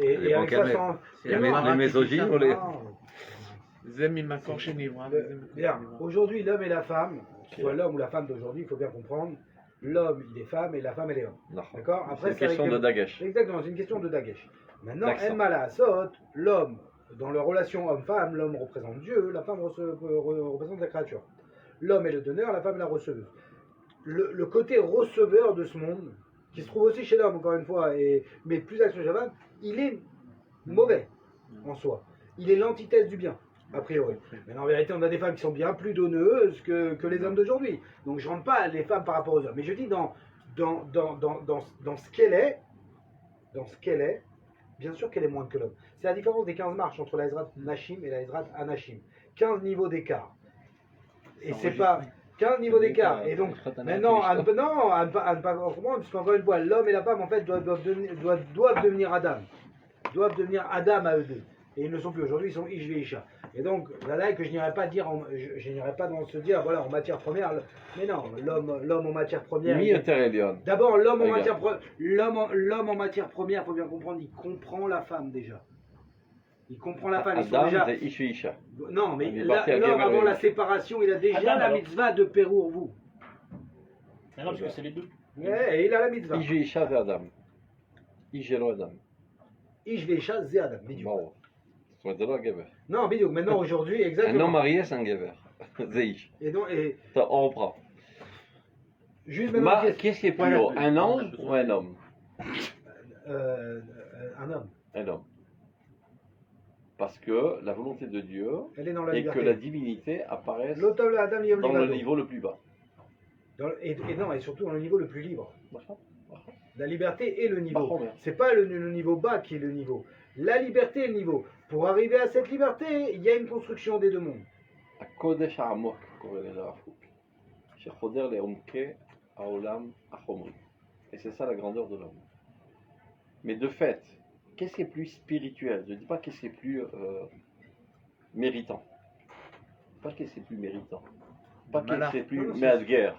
Et avec ça, sans... Les misogynes ou les... Bien, aujourd'hui, l'homme et la femme, que ce soit l'homme ou la femme d'aujourd'hui, il faut bien comprendre, l'homme il est femme et la femme elle est homme. D'accord? C'est une question de Dagesh. Exactement, c'est une question de Dagesh. Maintenant, L'accent. El Malasot, l'homme, dans leur relation homme-femme, l'homme représente Dieu, la femme représente la créature. L'homme est le donneur, la femme est la receveuse. Le côté receveur de ce monde, qui se trouve aussi chez l'homme, encore une fois, mais plus action chez la femme, il est mauvais en soi. Il est l'antithèse du bien, a priori. Mais en vérité, on a des femmes qui sont bien plus donneuses que les hommes d'aujourd'hui. Donc je ne rentre pas les femmes par rapport aux hommes. Mais je dis dans ce qu'elle est, Bien sûr qu'elle est moindre que l'homme. C'est la différence des 15 marches entre la Ezrat Nashim et la Ezrat Anashim. 15 niveaux d'écart. Et c'est pas 15 niveaux d'écart. Et donc, maintenant, à ne pas comprendre, puisqu'encore une fois, l'homme et la femme, en fait, doivent devenir Adam. Doivent devenir Adam à eux deux. Et ils ne le sont plus aujourd'hui, ils sont Ish et Isha. Et donc, là, que je n'irai pas dire, je n'irai pas dans se dire, voilà, en matière première, mais non, l'homme en matière première. D'abord, l'homme en matière première, il faut bien comprendre, il comprend la femme déjà. Il comprend la femme. Adam, déjà... c'est Ish et Isha. Non, mais l'homme, avant la séparation, il a déjà Adam, la alors. mitzvah de Pérour, vous. Mais non, parce que c'est les deux. Ouais, il a la mitzvah. Ish et Isha, c'est Adam. Ish et Adam. Ish veisha, c'est Adam. Bidiouk. Bon. C'est le Geber. Non, Bidiouk, maintenant, aujourd'hui, Un exactement. homme marié, c'est un Geber. C'est Ish. Et donc, Ça, on reprend. juste maintenant, Qu'est-ce qui est plus haut, un ange ou un homme? un homme. Un homme. Parce que la volonté de Dieu Elle est dans la est que liberté. la divinité apparaisse L'auteur de Adam, il dans le niveau le plus bas. et non, et surtout dans le niveau le plus libre. La liberté est le niveau. Par contre, C'est pas le niveau bas qui est le niveau. La liberté est le niveau. Pour arriver à cette liberté, il y a une construction des deux mondes. הקודש העמוק קורא לזה הרב קוק, שחודר לעומקי העולם החומרי. Et c'est ça la grandeur de l'homme. Mais de fait, qu'est-ce qui est plus spirituel? Je ne dis pas qu'est-ce qui est plus méritant. Pas qu'est-ce qui est plus méritant. Pas qu'est-ce qui est plus מאתגר.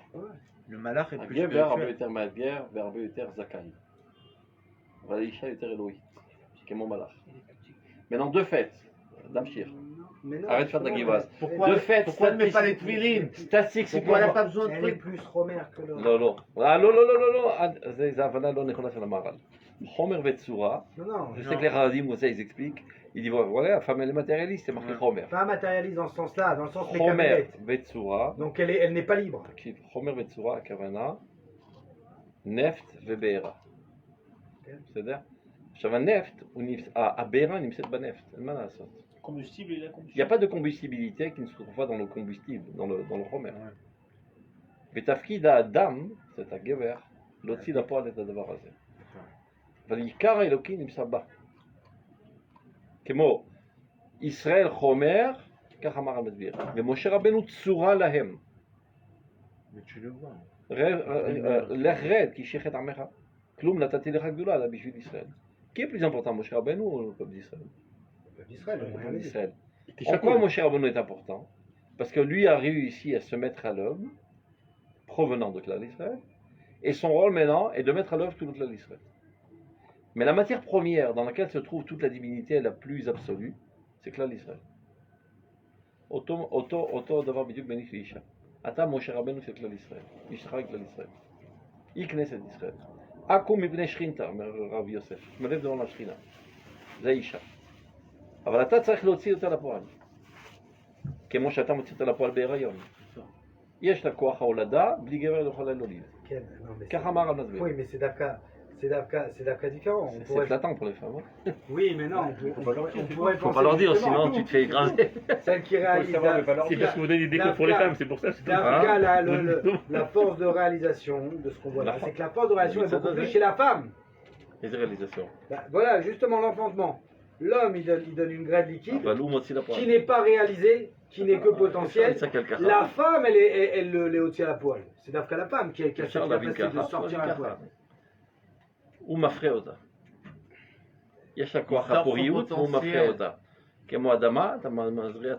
Le malach est plus הגבר הרבה spirituel. יותר מאתגר והרבה יותר זכאי. אבל האישה יותר אלוהית, כמו מלאך. Maintenant, de fait, להמשיך. Mais non, Arrête de faire de la guivasse. Pourquoi, De fait, pourquoi elle ne met pas les statistiquement- twilines? statistiquement, Pourquoi elle n'a pas besoin de elle est trucs? plus romère que l'homme. לא, לא. לא, זה הבנה לא נכונה של המהר"ל. חומר וצורה, Non, non. je sais que les Haradim, vous savez, ils expliquent, ils disent, voilà, la femme elle est matérialiste, c'est marqué חומר. Pas matérialiste dans ce sens-là, dans le sens חומר mécanique. וצורה, Donc elle n'est pas libre. תקשיב, חומר וצורה, הכוונה, נפט ובעירה. בסדר? עכשיו הנפט, הבעירה נמצאת בנפט, אין מה לעשות. Combustible et la Il n'y a combustible. pas de combustibilité qui ne se trouve pas dans le combustible, dans le חומר. ותפקיד האדם, c'est הגבר, להוציא לפועל את הדבר הזה. אבל עיקר האלוקי נמצא בה. כמו ישראל חומר, כך אמר המדביר, ומשה רבנו צורה להם. Mais tu le vois. לך רד, כי אישך את עמך. כלום נתתי לך גדולה, אלא בשביל ישראל. Qui est plus important, Moshe Rabbeinu ou le peuple d'Israël? D'Israël, Le on peuple a dit. d'Israël. était En quoi chapeau. Moshe Rabbeinu est important? Parce que lui a réussi à se mettre à l'œuvre, provenant de Klal Israël, et son rôle maintenant est de mettre à l'œuvre tout le Klal Israël. Mais la matière première dans laquelle se trouve toute la divinité la plus absolue, c'est Klal Israël. אותו דבר בדיוק בין איש לאישה. אתה משה רבנו של כלל ישראל, אשתך לכלל ישראל. היא כנסת ישראל. עקום מפני שכינתה, אומר רב יוסף, שמלב דרון השכינה. זה אישה. אבל אתה צריך להוציא אותה לפועל. כמו שאתה מוציא אותה לפועל בהיריון. יש לה כוח ההולדה, בלי גבר לא יכולה להוליד. Ken, non, mais ככה אמר המסביר. oui, mais c'est d'Afka différent. On C'est pourrait... flatant pour les femmes. Hein. Oui, mais non, on pourrait Faut penser pas leur dire, justement, sinon tu te fais écraser. celle qui réalise savoir, mais pas leur C'est parce que vous donnez des cours pour les femmes, c'est pour ça. c'est tout. d'Afka, Hein la force de réalisation de ce qu'on voit là, La c'est que la force de réalisation est Ça beaucoup doit plus être- chez la femme. Les réalisations. Bah, voilà, justement l'enfantement. L'homme, il donne une graine liquide אבל הוא מוציא לפועל. qui n'est pas réalisée, qui n'est que potentielle. אפשר לצעק על ככה. La femme, elle le hausse à la poêle. C'est d'Afka la femme qui a cette אפשר להבין capacité de ככה. sortir à la poêle. הוא מפרה אותה. יש לה כוח מתוך הפוריות והוא מפרה הפוטנציאל. אותה. כמו אדמה, אתה מזריע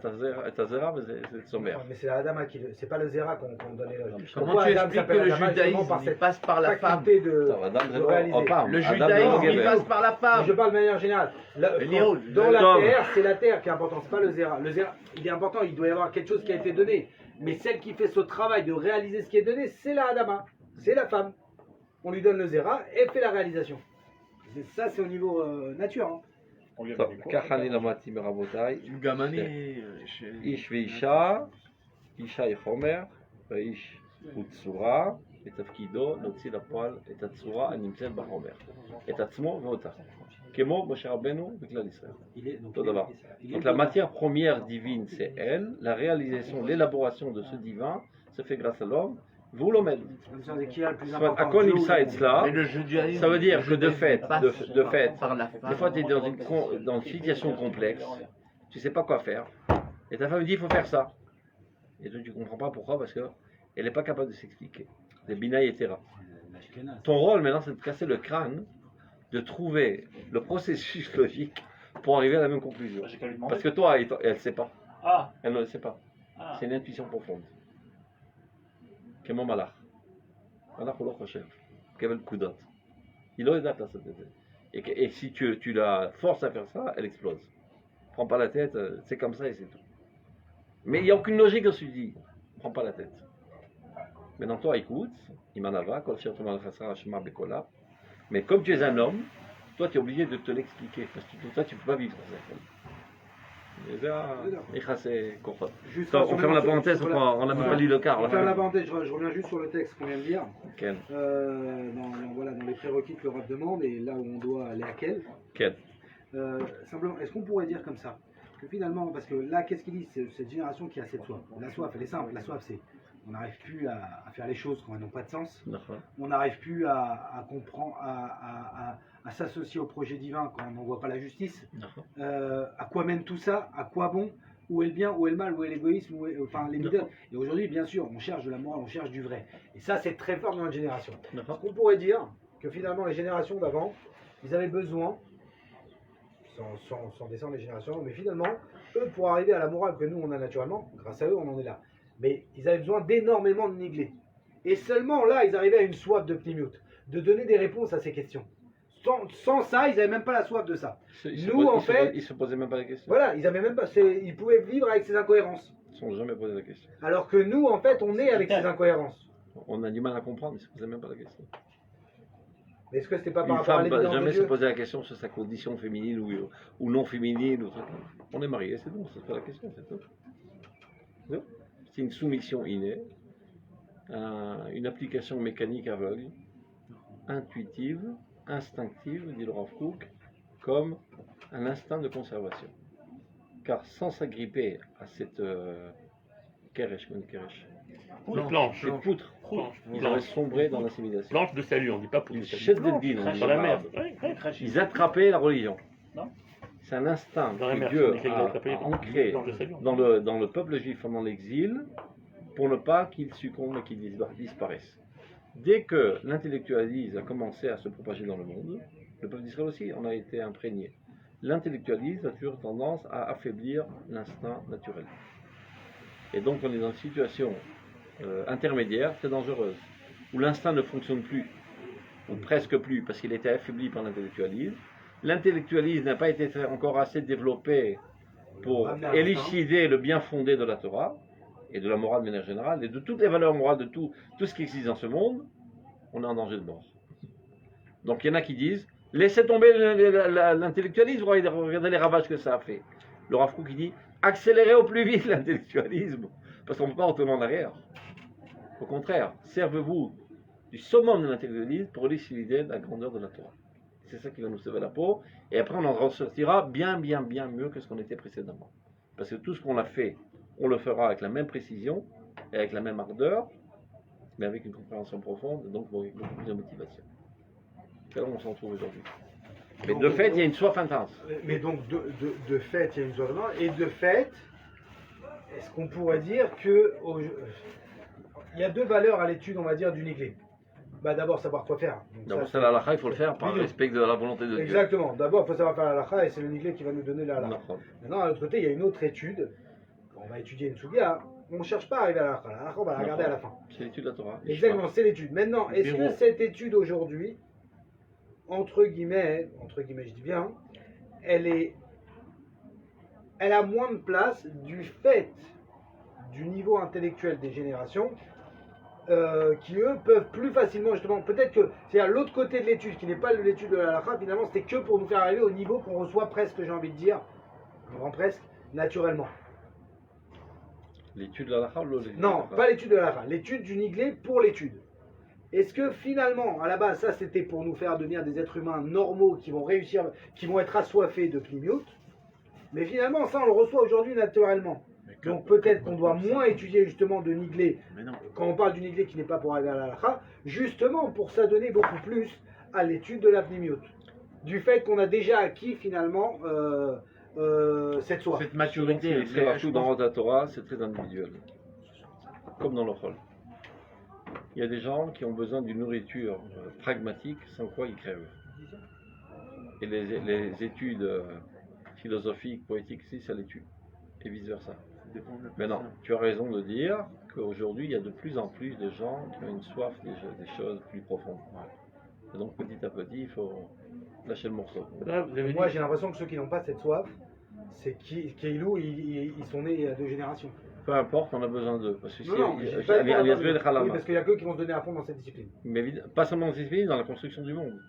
את הזרע וזה צומח. Mais c'est la Adama qui c'est pas le Zera qu'on donne l'éloge. Comment Pourquoi tu Adam expliques que s'appelle le Adama, justement, judaïsme par il cette passe par la femme? faculté de אדם זה réaliser. לא, עוד פעם, Le אדם judaïsme זה il גבר. passe par la femme. Je parle de manière générale. Léo, Dans la l'homme. terre, c'est la terre qui est importante, c'est pas le Zera. Le Zera, il est important, il doit y avoir quelque chose qui a été donné. Mais celle qui fait ce travail de réaliser ce qui est donné, c'est la Adama, c'est la femme. On lui donne le Zera et fait la réalisation. Ça, c'est au niveau nature. Hein. On lui a טוב, donné quoi? ככה אני למדתי מרבותיי. גם אני... איש ואישה, אישה היא חומר, והאיש הוא צורה, ותפקידו להוציא לפועל את הצורה הנמצאת בחומר, את עצמו ואותה, כמו משה רבנו וכלל ישראל. אותו דבר. Donc la matière première divine c'est elle, la réalisation, l'élaboration de ce divin se fait grâce à l'homme, Vous l'omed. C'est qui a le plus Soit important. à quoi Dieu ou l'imsa le est cela, Mais le judaïsme, ça veut dire le que de fait, judaïsme passe de fait, par la femme. des fois tu es dans une situation complexe, tu sais pas quoi faire, et ta femme dit il faut faire ça. Et toi tu comprends pas pourquoi, parce qu'elle n'est pas capable de s'expliquer. Des binaï et terra. L'ashkenaz. Ton rôle maintenant c'est de casser le crâne, de trouver le processus logique pour arriver à la même conclusion. J'ai qu'à lui demander. Parce que toi, elle ne sait pas. Ah, Elle ne le sait pas. ah. C'est une intuition profonde. Comment malach. Malach ou l'autre cher. Quel kudot. Il a date à cette tête. Et si tu la forces à faire ça, elle explose. Prends pas la tête, c'est comme ça et c'est tout. Mais il n'y a aucune logique dans ce que tu dis. Prends pas la tête. Maintenant, toi, écoute. Imanava, kol shir tomal chasra hashma bekola. Mais comme tu es un homme, toi, tu es obligé de te l'expliquer. Parce que toi, tu ne peux pas vivre ça. Juste On ferme la parenthèse, sur on n'a même pas lu le quart. On ferme la parenthèse, je reviens juste sur le texte qu'on vient de lire. Quel Dans les prérequis que le Rav demande et là où on doit aller à quel. Quel Simplement, est-ce qu'on pourrait dire comme ça que finalement, parce que là, qu'est-ce qu'il dit, c'est cette génération qui a cette soif. La soif, elle est simple. La soif, c'est on n'arrive plus à faire les choses quand elles n'ont pas de sens. On n'arrive plus à comprendre, à s'associer au projet divin quand on n'en voit pas la justice. À quoi mène tout ça? À quoi bon? Où est le bien? Où est le mal? Où est l'égoïsme? Enfin, les middle. Et aujourd'hui, bien sûr, on cherche de la morale, on cherche du vrai. Et ça, c'est très fort dans notre génération. On pourrait dire que finalement, les générations d'avant, ils avaient besoin, sans descendre les générations, mais finalement, eux, pour arriver à la morale que nous, on a naturellement, grâce à eux, on en est là. Mais ils avaient besoin d'énormément de niglés. Et seulement là, ils arrivaient à une soif de Pnimiout, de donner des réponses à ces questions. Sans ça, ils n'avaient même pas la soif de ça. Ils ne se posaient même pas la question. Voilà, ils avaient même pas, ils pouvaient vivre avec ces incohérences. Ils ne se sont jamais posé la question. Alors que nous, en fait, on est avec ces incohérences. On a du mal à comprendre, ils ne se posaient même pas la question. Mais est-ce que c'était pas par Une rapport à femme ne l'évidence jamais de se Dieu? poser la question sur sa condition féminine ou non féminine. On est marié, c'est bon, c'est pas la question, c'est tout. C'est une soumission innée, une application mécanique aveugle, intuitive, instinctive, dit le Rav Kook, comme un instinct de conservation. Car sans s'agripper à cette keresh, Planche. ces poutres, ils auraient sombré dans l'assimilation. Planche de salut, on ne dit pas pour Ils le salut. jettent des dînes, on dit Dans la pas. mer. Ils attrapaient la religion. Non. C'est un instinct Dans la que mer, Dieu on dit qu'il a attrapé a ancré planche de salut. dans le peuple juif pendant l'exil pour ne pas qu'il succombe et qu'il disparaisse. Dès que l'intellectualisme a commencé à se propager dans le monde, le peuple d'Israël aussi en a été imprégné. L'intellectualisme a toujours tendance à affaiblir l'instinct naturel. Et donc on est dans une situation intermédiaire, très dangereuse, où l'instinct ne fonctionne plus, ou presque plus, parce qu'il était affaibli par l'intellectualisme. L'intellectualisme n'a pas été encore assez développé pour élucider le bien fondé de la Torah, et de la morale de manière générale, et de toutes les valeurs morales de tout ce qui existe dans ce monde. On est en danger de mort. Donc il y en a qui disent, laissez tomber l'intellectualisme, regardez les ravages que ça a fait. Le Rav Kook qui dit, accélérez au plus vite l'intellectualisme, parce qu'on ne peut pas retourner en arrière. Au contraire, servez-vous du summum de l'intellectualisme pour élucider la grandeur de la Torah. C'est ça qui va nous sauver la peau, et après on en ressortira bien mieux que ce qu'on était précédemment. Parce que tout ce qu'on a fait, on le fera avec la même précision, et avec la même ardeur, mais avec une compréhension profonde, donc beaucoup plus de motivation. C'est là où on s'en trouve aujourd'hui. Mais de fait, il y a une soif intense. Mais donc, de fait, il y a une soif intense. Et de fait, est-ce qu'on pourrait dire que il y a deux valeurs à l'étude, on va dire, du niglé? D'abord, savoir quoi faire. D'abord, c'est la halakha, il faut le faire par respect de la volonté de Dieu. Exactement. D'abord, il faut savoir faire la halakha, et c'est le niglé qui va nous donner la halakha. Maintenant, à l'autre côté, il y a une autre étude. On va étudier une sougia. On ne cherche pas à arriver à la halakha. La halakha, on va la regarder à la fin. C'est l'étude de la Torah. Exactement, c'est l'étude. Maintenant, est-ce que cette étude aujourd'hui, entre guillemets, je dis bien, elle a moins de place du fait du niveau intellectuel des générations qui eux peuvent plus facilement justement, peut-être que c'est à l'autre côté de l'étude qui n'est pas l'étude de la halakha, finalement c'était que pour nous faire arriver au niveau qu'on reçoit presque, j'ai envie de dire, presque naturellement. L'étude de la halakha ou l'étude? Non, pas l'étude de la halakha, l'étude du niglé pour l'étude. Est-ce que finalement, à la base, ça c'était pour nous faire devenir des êtres humains normaux qui vont réussir, qui vont être assoiffés de pnimiout, mais finalement ça on le reçoit aujourd'hui naturellement. Donc peut-être qu'on doit moins étudier justement de niglé, Mais non. quand on parle du niglé qui n'est pas pour aller à la halakha, justement pour s'adonner beaucoup plus à l'étude de la pnimiout. Du fait qu'on a déjà acquis finalement cette soif. Cette maturité, C'est partout dans la Torah, c'est très individuel. Comme dans le rôle. Il y a des gens qui ont besoin d'une nourriture pragmatique, sans quoi ils crèvent. Et les études philosophiques, poétiques, si, ça les tue. Et vice-versa. Mais non, tu as raison de dire qu'aujourd'hui, il y a de plus en plus de gens qui ont une soif des choses plus profondes. Et donc, petit à petit, il faut lâcher le morceau. Là, vous avez Moi dit- j'ai l'impression que ceux qui n'ont pas cette soif, c'est Keilou, ils sont nés il y a 2 générations. Peu importe, on a besoin d'eux. Parce que si, Non, il y je a- dis pas il y a- il y a Zoué de oui, Khalama. parce qu'il y a que qui vont se donner à fond dans cette discipline. Mais pas seulement dans cette discipline, dans la construction du monde.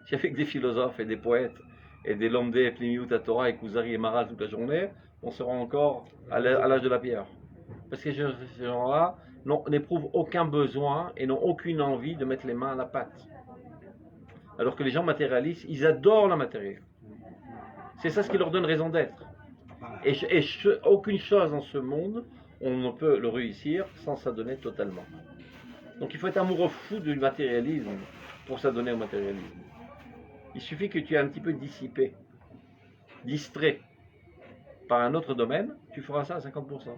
S'il y avait que des philosophes et des poètes et des lambdés et Plimiout à Torah et Kuzari et Maral toute la journée, on sera encore à l'âge de la pierre. Parce que ces gens-là n'éprouvent aucun besoin et n'ont aucune envie de mettre les mains à la pâte. Alors que les gens matérialistes, ils adorent la matière. C'est ça ce qui leur donne raison d'être. Et aucune chose dans ce monde, on ne peut le réussir sans s'adonner totalement. Donc il faut être amoureux fou du matérialisme pour s'adonner au matérialisme. Il suffit que tu aies un petit peu dissipé, distrait par un autre domaine, tu feras ça à 50%.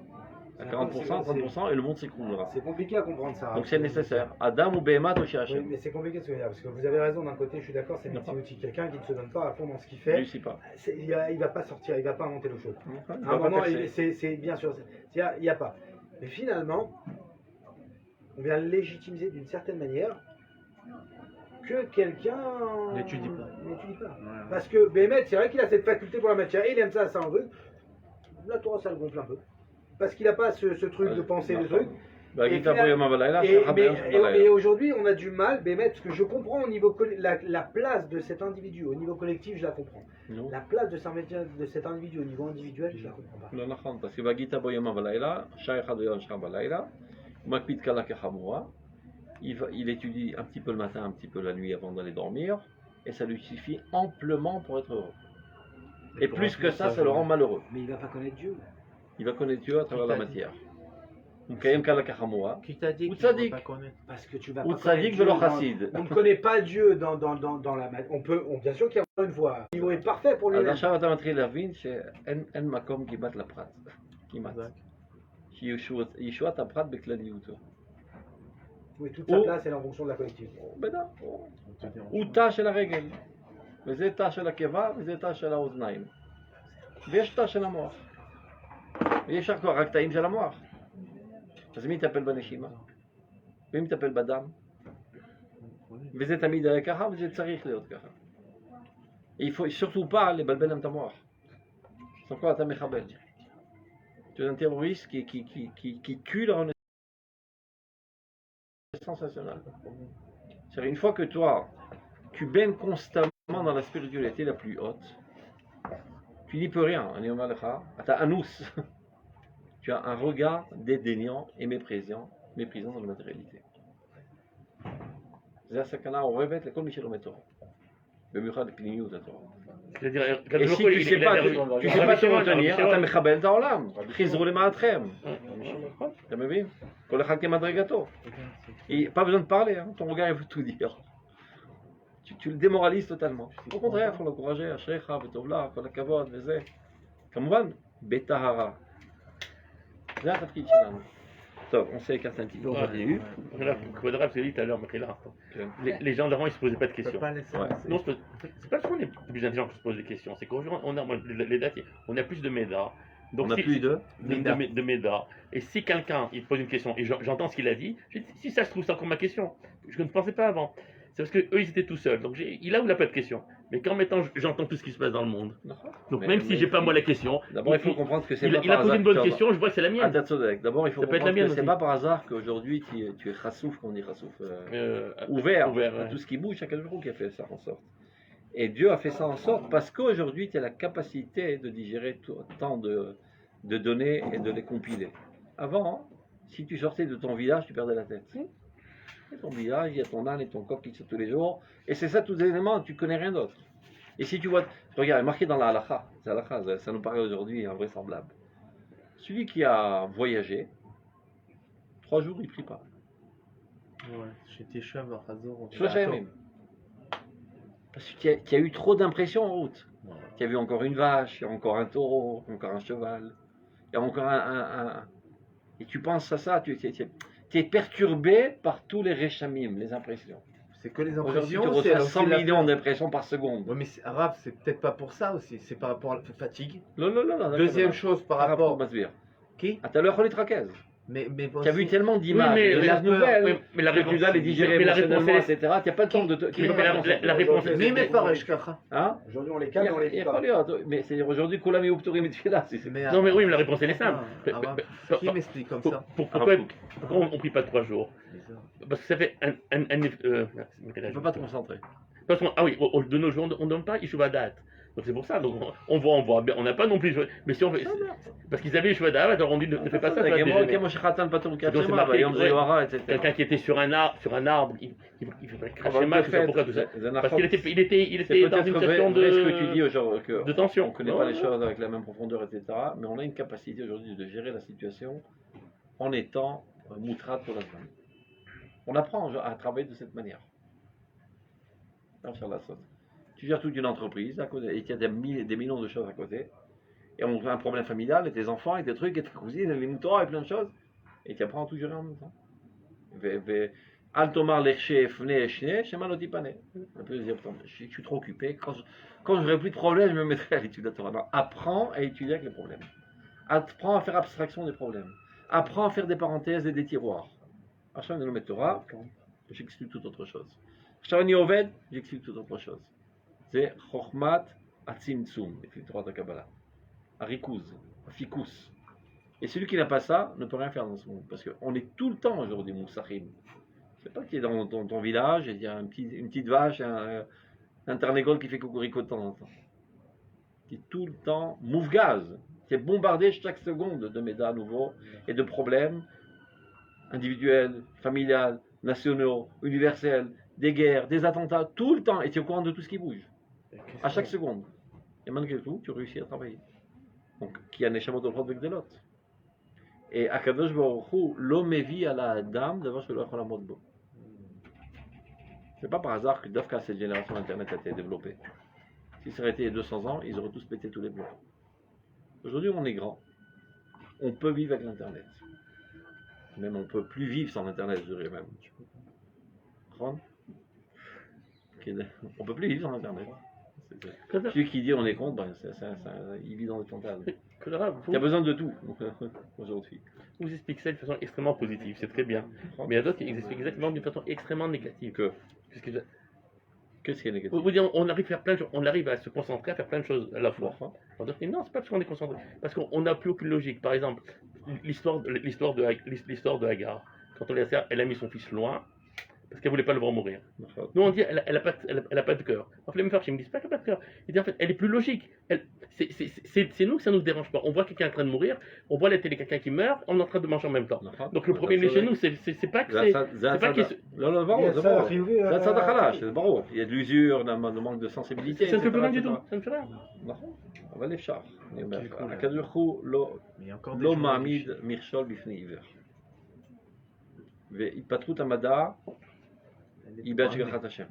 À 40%, 30% et le monde s'écroulera. C'est compliqué à comprendre ça. Donc c'est nécessaire. Adam ou Behema Oui, Toshiachem. mais c'est compliqué ce que je veux dire, parce que vous avez raison d'un côté, je suis d'accord, c'est Non. outil. Quelqu'un qui ne se donne pas à fond dans ce qu'il Ne fait, réussit pas. il va pas sortir, il va pas inventer l'eau chaude. Il À va un pas moment, percer. c'est bien sûr, il n'y a pas. Mais finalement, on vient légitimiser d'une certaine manière que quelqu'un N'étudie pas. n'étudie pas. Ouais. Parce que Bémet, c'est vrai qu'il a cette faculté pour la matière, il aime ça un truc. La Torah, ça le gonfle un peu. Parce qu'il n'a pas ce truc de penser le truc. Bah, Et Gita final- Boyama Balayla, Et, c'est Rabbeinu et Balayla. aujourd'hui, on a du mal, Bémet, parce que je comprends au niveau la place de cet individu, au niveau collectif, je la comprends. Non. La place de cet individu au niveau individuel, je la comprends pas. לא נכון, parce que בגיטה בו יומם ולילה, שעה אחד ביום שעה בלילה, הוא מקפיד קלה כחמורה, il étudie un petit peu le matin, un petit peu la nuit avant d'aller dormir, et ça lui suffit amplement pour être heureux. Et pour plus que remplir ça, sa ça le journée. rend malheureux. Mais il va pas connaître Dieu. Il va connaître Dieu à travers la t'a dit? matière. Donc, Kayem Kala Kachamora, Qui t'a dit Ou qu'il ne tzaddik. pas connaître? Parce que tu vas ou pas connaître Tzadik Dieu velo dans- Chassid. On ne connaît pas Dieu dans la matière. Bien sûr qu'il y a encore une fois. Il est parfait pour אז lui-même. עכשיו אתה מתחיל להבין שאין מקום כמעט לפרט. כמעט. שישועת הפרט בכלליותו. Oui, toute sa Ou- place, elle est en fonction de la collectivité. בטח. On te dit en הוא תא של הרגל, וזה תא של הקיבה, וזה תא של האוזניים. ויש תא של המוח. ואי אפשר כבר רק תאים של המוח. אז מי יטפל בנשימה? מי מטפל בדם? וזה תמיד היה ככה, וזה צריך להיות ככה. Il faut surtout pas לבלבל להם את המוח. sans quoi אתה מחבל. Tu es un terroriste qui tue la renaissance nationale. C'est-à-dire, une fois que toi, tu baignes constamment dans la spiritualité la plus haute, tu n'y peux rien. Tu as un ous. Tu as un regard dédaignant et méprisant dans la matérialité. זה הסכנה האורבת לכל מי שלומד תורה. במיוחד לפנימיות התורה. C'est-à-dire, Et si tu sais pas te retenir, אתה מחבל את העולם. חזרו למעתכם. אתה מבין? כל אחד כמדרגתו. Et pas besoin de parler, hein. Ton regard il veut tout dire. Tu le démoralises totalement. Au contraire, il faut l'encourager, אשריך וטוב לך, כל הכבוד וזה. כמובן, בטהרה. זה התפקיד שלנו. טוב, on s'écarte un petit peu, on continue. Voilà, Kvodra, je l'ai dit tout à l'heure, Michaela. Les gens d'avant, ils se posaient pas de Tu peux questions. pas laisser Ouais. passer. Non, c'est pas parce qu'on est plus intelligent que se pose des questions, c'est qu'aujourd'hui, les dates, on a plus de médas. Donc, On a si- plus de... de médas. Et si quelqu'un il pose une question et j'entends ce qu'il a dit, je dis, si ça se trouve, c'est encore ma question. Je ne pensais pas avant. C'est parce qu'eux, ils étaient tout seuls. Donc, il a ou il n'a pas de question. Mais qu'en mettant, j'entends tout ce qui se passe dans le monde. Donc, Mais- même si mais- j'ai pas moi la question, D'abord, il faut comprendre que c'est il pas a par posé hasard une bonne que tu as- question, je vois que c'est la Ah, mienne. t'as tzodek. D'abord, il faut Ça peut être comprendre la mienne que c'est aussi. pas par hasard qu'aujourd'hui tu es chassouf, qu'on dit chassouf, Euh, ouvert, ouvert, à ouais. tout ce qui bouge, chaque jour qui a fait ça en sorte. Et Dieu a fait ça en sorte parce qu'aujourd'hui tu as la capacité de digérer tant de données et de les compiler. Avant, si tu sortais de ton village, tu perdais la tête. Et ton village, il y a ton âne et ton coq qui sortent tous les jours, et c'est ça tous les éléments, tu connais rien d'autre. Et si tu vois, regarde, marqué dans la halakha, ça nous paraît aujourd'hui invraisemblable. Celui qui a voyagé, 3 jours, il ne prie pas. Ouais, j'étais chef à Hazor. Shloshah yamim. Parce qu'il y a eu trop d'impressions en route. Il y a vu encore une vache, il y a encore un taureau, encore un cheval, il y a encore Et tu penses à ça, tu es perturbé par tous les réchamim, les impressions. C'est que les Aujourd'hui, tu impressions. reçois aussi 100 la- millions d'impressions par seconde. Ouais, mais Raph, c'est peut-être pas pour ça aussi. C'est par rapport à la fatigue. Non, Deuxième chose, par rapport. Masbir. Qui Ah, t'as le Kholit Rakez. Mais Tu as vu tellement d'images, Oui, mais- de mais la la peur, nouvelle, oui, mais la que réponse- tu dois les digérer mais la réponse émotionnellement, est- etc. Tu n'as pas le temps de te... tu Mais peux pas la- concentrer. la réponse est- Mais Mefaresh Kacha. Hein Aujourd'hui, on les calme, on les Il y a pas. pas lieu, mais c'est aujourd'hui Koulam et Uptorim et Tfila. Non, mais oui, mais la réponse elle est simple. Ah, qui m'explique comme ça Pourquoi on ne prie pas 3 jours? Parce que ça fait merci, Tu ne peux pas te concentrer. Parce qu'on, ah oui, de nos jours, on ne donne pas Yeshuva date. Donc c'est pour ça, donc on voit, on n'a pas non plus. Mais si on fait. Parce qu'ils avaient Yeshuva date, alors on dit ne fais pas ça, ça va déjeuner. Donc, c'est marqué, etc. Quelqu'un qui était sur un arbre, il fait cracher mal, le tout ça, pourquoi tout ça? Parce qu'il était C'est dans une peut-être situation vrai ce que tu dis aujourd'hui, de tension. on ne connaît pas les choses avec la même profondeur, etc. Mais on a une capacité aujourd'hui de gérer la situation en étant moutrat pour la femme. On apprend à travailler de cette manière. Tu gères toute une entreprise à côté, et il y a des millions de choses à côté. Et on a un problème familial, et tes enfants, et tes trucs, et tes cousines, et les moutons, et plein de choses. Et tu apprends à tout gérer en même temps. Altomar l'echche fne shne, shema lotipane. Un peu dire, je suis trop occupé. Quand je n'aurai plus de problèmes, je me mettrai à l'étude de la Torah. Non, apprends à étudier avec les problèmes. Apprends à faire abstraction des problèmes. Apprends à faire des parenthèses et des tiroirs. Acham de le Torah, j'exclus toute autre chose. Acham ni oved, j'exclus toute autre chose. C'est chokhmat atzimtzum, les Torah de Kabbalah. Arikouz, fikus. Et celui qui n'a pas ça ne peut rien faire dans ce monde. Parce qu'on est tout le temps aujourd'hui moussachim. C'est pas qu'il est dans ton village et il y a une petite vache, un tarnégol qui fait cocorico de temps en temps. Tu es tout le temps mouvgaz. Tu es bombardé chaque seconde de médas nouveaux et de problèmes individuels, familiales, nationaux, universels, des guerres, des attentats, tout le temps. Et tu es au courant de tout ce qui bouge. À chaque seconde. Et malgré tout, tu réussis à travailler. Donc, qui a Neshamot Olchot Vegdelot. Et Akadosh Baruch Hu, l'homme vit à la dame d'avoir ce leur mode beau. C'est pas par hasard que Dafka, cette génération Internet a été développée. Si ça aurait été il y a 200 ans, ils auraient tous pété tous les blocs. Aujourd'hui, on est grand. On peut vivre avec l'Internet. Même on peut plus vivre sans Internet, je dirais même. On peut plus vivre sans Internet. Celui qui dit on est contre, ben, il vit dans le fantasme. Il y a besoin de tout aujourd'hui. Vous expliquez ça de façon extrêmement positive, c'est très bien. Mais il y a d'autres qui expliquent exactement d'une façon extrêmement négative. Qu'est-ce qui est négatif? Vous dire, on arrive à faire plein de choses, on arrive à se concentrer, à faire plein de choses à la fois. On dit, non, c'est pas parce qu'on est concentré, parce qu'on n'a plus aucune logique. Par exemple, l'histoire de Hagar. Quand on elle a mis son fils loin, parce qu'elle voulait pas le voir mourir. Nous on dit, elle a pas de cœur. Alors les Mefarshim me disent pas qu'elle n'a pas de cœur. Ils disent en fait, elle est plus logique. C'est nous que ça nous dérange pas. On voit quelqu'un en train de mourir, on voit à la télé quelqu'un qui meurt, on est en train de manger en même temps. Donc le problème chez nous, c'est pas que c'est pas qu'il il y a de l'usure, de manque de sensibilité. ça ne fait plus rien du tout. Ça ne fait rien. On va les char. Mais il y a encore des לא gens מעמיד מכשול בפני עיוור. והתפתחות המדע היא בהשגחת השם.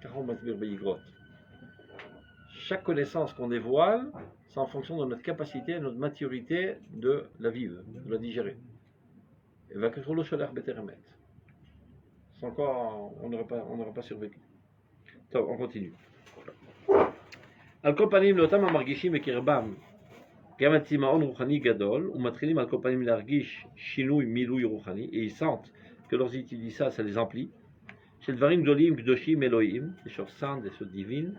ככה הוא מסביר באיגרות. Chaque connaissance qu'on dévoile, c'est en fonction de notre capacité, de notre maturité de la vivre, de la digérer. Et va que le sholach beteremet. Sans quoi on n'aurait pas survécu. Top, on continue. על כל פנים לאותם המרגישים בקרבם גם הצמאון רוחני גדול ומתחילים על כל פנים להרגיש שינוי מילוי רוחני et ils sentent que lorsqu'ils étudient ça, ça les emplit של דברים גדולים קדושים אלוהים, des choses saintes, des choses divines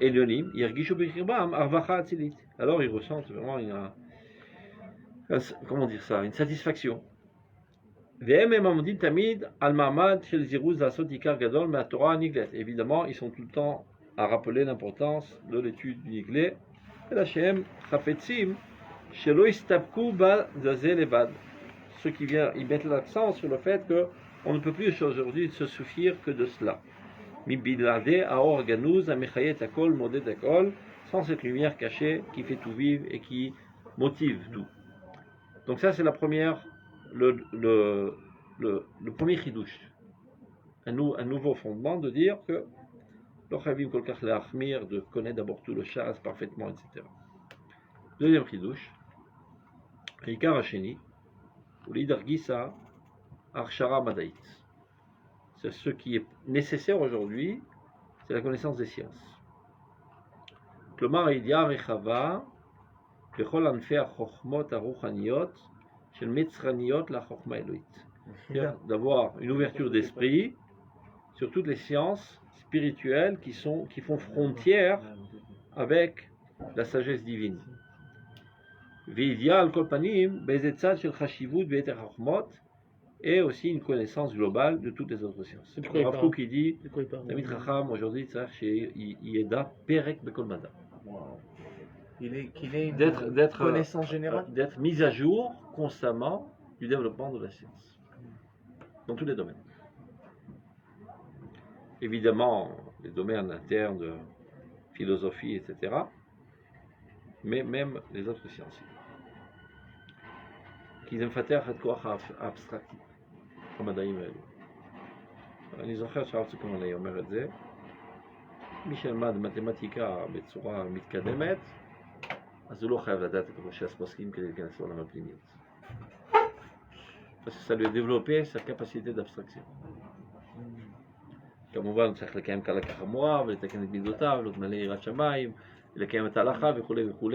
עליונים, ירגישו בקרבם הרווחה אצילית. Alors ils ressentent vraiment comment dire ça, une satisfaction. והם עומדים תמיד על מעמד של זירוז לעשות עיקר גדול מהתורה הנגלית. Évidemment, ils sont tout le temps à rappeler l'importance de l'étude du Niglé. Et la Shem, Chafetzim, Shelo Istabku Ba Zaze Levad. Ceux qui viennent, ils mettent l'accent sur le fait qu'on ne peut plus aujourd'hui se suffire que de cela. Mibilade Aor Ganouz, Amechayet Akol, Modet Akol, sans cette lumière cachée qui fait tout vivre et qui motive tout. Donc ça c'est la première, le premier chidouche. Un nouveau fondement de dire que le chavim kol kach leachmir, de connaître d'abord tout le chasse parfaitement, etc. Deuxième chidouche, Rikar Hasheni, ou l'idar gisa, arshara madaït. C'est ce qui est nécessaire aujourd'hui, c'est la connaissance des sciences. Klomar idya rechava, bechol anfei ha-chokhmot ha-ruchaniyot, shel metzraniyot la chokhma eloït. C'est-à-dire d'avoir une ouverture d'esprit sur toutes les sciences spirituelles qui font frontière avec la sagesse divine. V'idya al kol panim, bezetzad shel chashivut ve'eter chokhmot, et aussi une connaissance globale de toutes les autres sciences. C'est le Rav Kook qui dit, Tamid Chacham aujourd'hui, il est da perek bekol mada. Qu'il ait une D'être connaissance générale. D'être mis à jour constamment du développement de la science, dans tous les domaines. Évidemment, les domaines internes de philosophie, etc., mais même les autres sciences. כי זה מפתח את כוח האבסטרקטי, המדעים האלו. אני זוכר שהרב צוקרמן אומר את זה, מי שלמד מתמטיקה בצורה מתקדמת, אז הוא לא חייב לדעת את ראשי הפוסקים כדי להיכנס לעולם הפנימיות. Parce que ça lui a développé sa capacité d'abstraction. כמובן צריך לקיים קלה כחמורה ולתקן את מידותיו, להתמלא יראת שמיים, לקיים את ההלכה וכו' וכו'.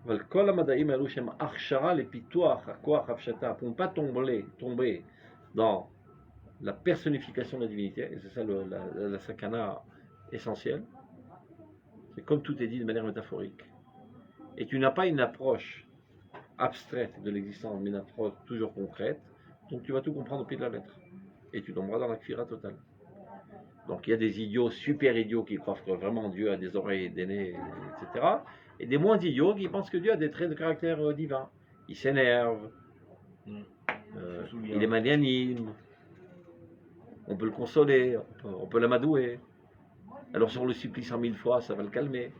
אבל כל המדעים האלו שהם הכשרה לפיתוח הכוח הפשטה, pour ne pas tomber dans la personnification de la divinité, et c'est ça la sakana essentielle, c'est comme tout est dit de manière métaphorique. Et tu n'as pas une approche abstraite de l'existence, mais une approche toujours concrète, donc tu vas tout comprendre au pied de la lettre. Et tu tomberas dans la kfira totale. Donc il y a des idiots, super idiots, qui croient que vraiment Dieu a des oreilles, des nez, etc. Et des moins idiots qui pensent que Dieu a des traits de caractère divin. Il s'énerve, il est magnanime, on peut le consoler, on peut l'amadouer. Alors si on le supplie 100 000 fois, ça va le calmer.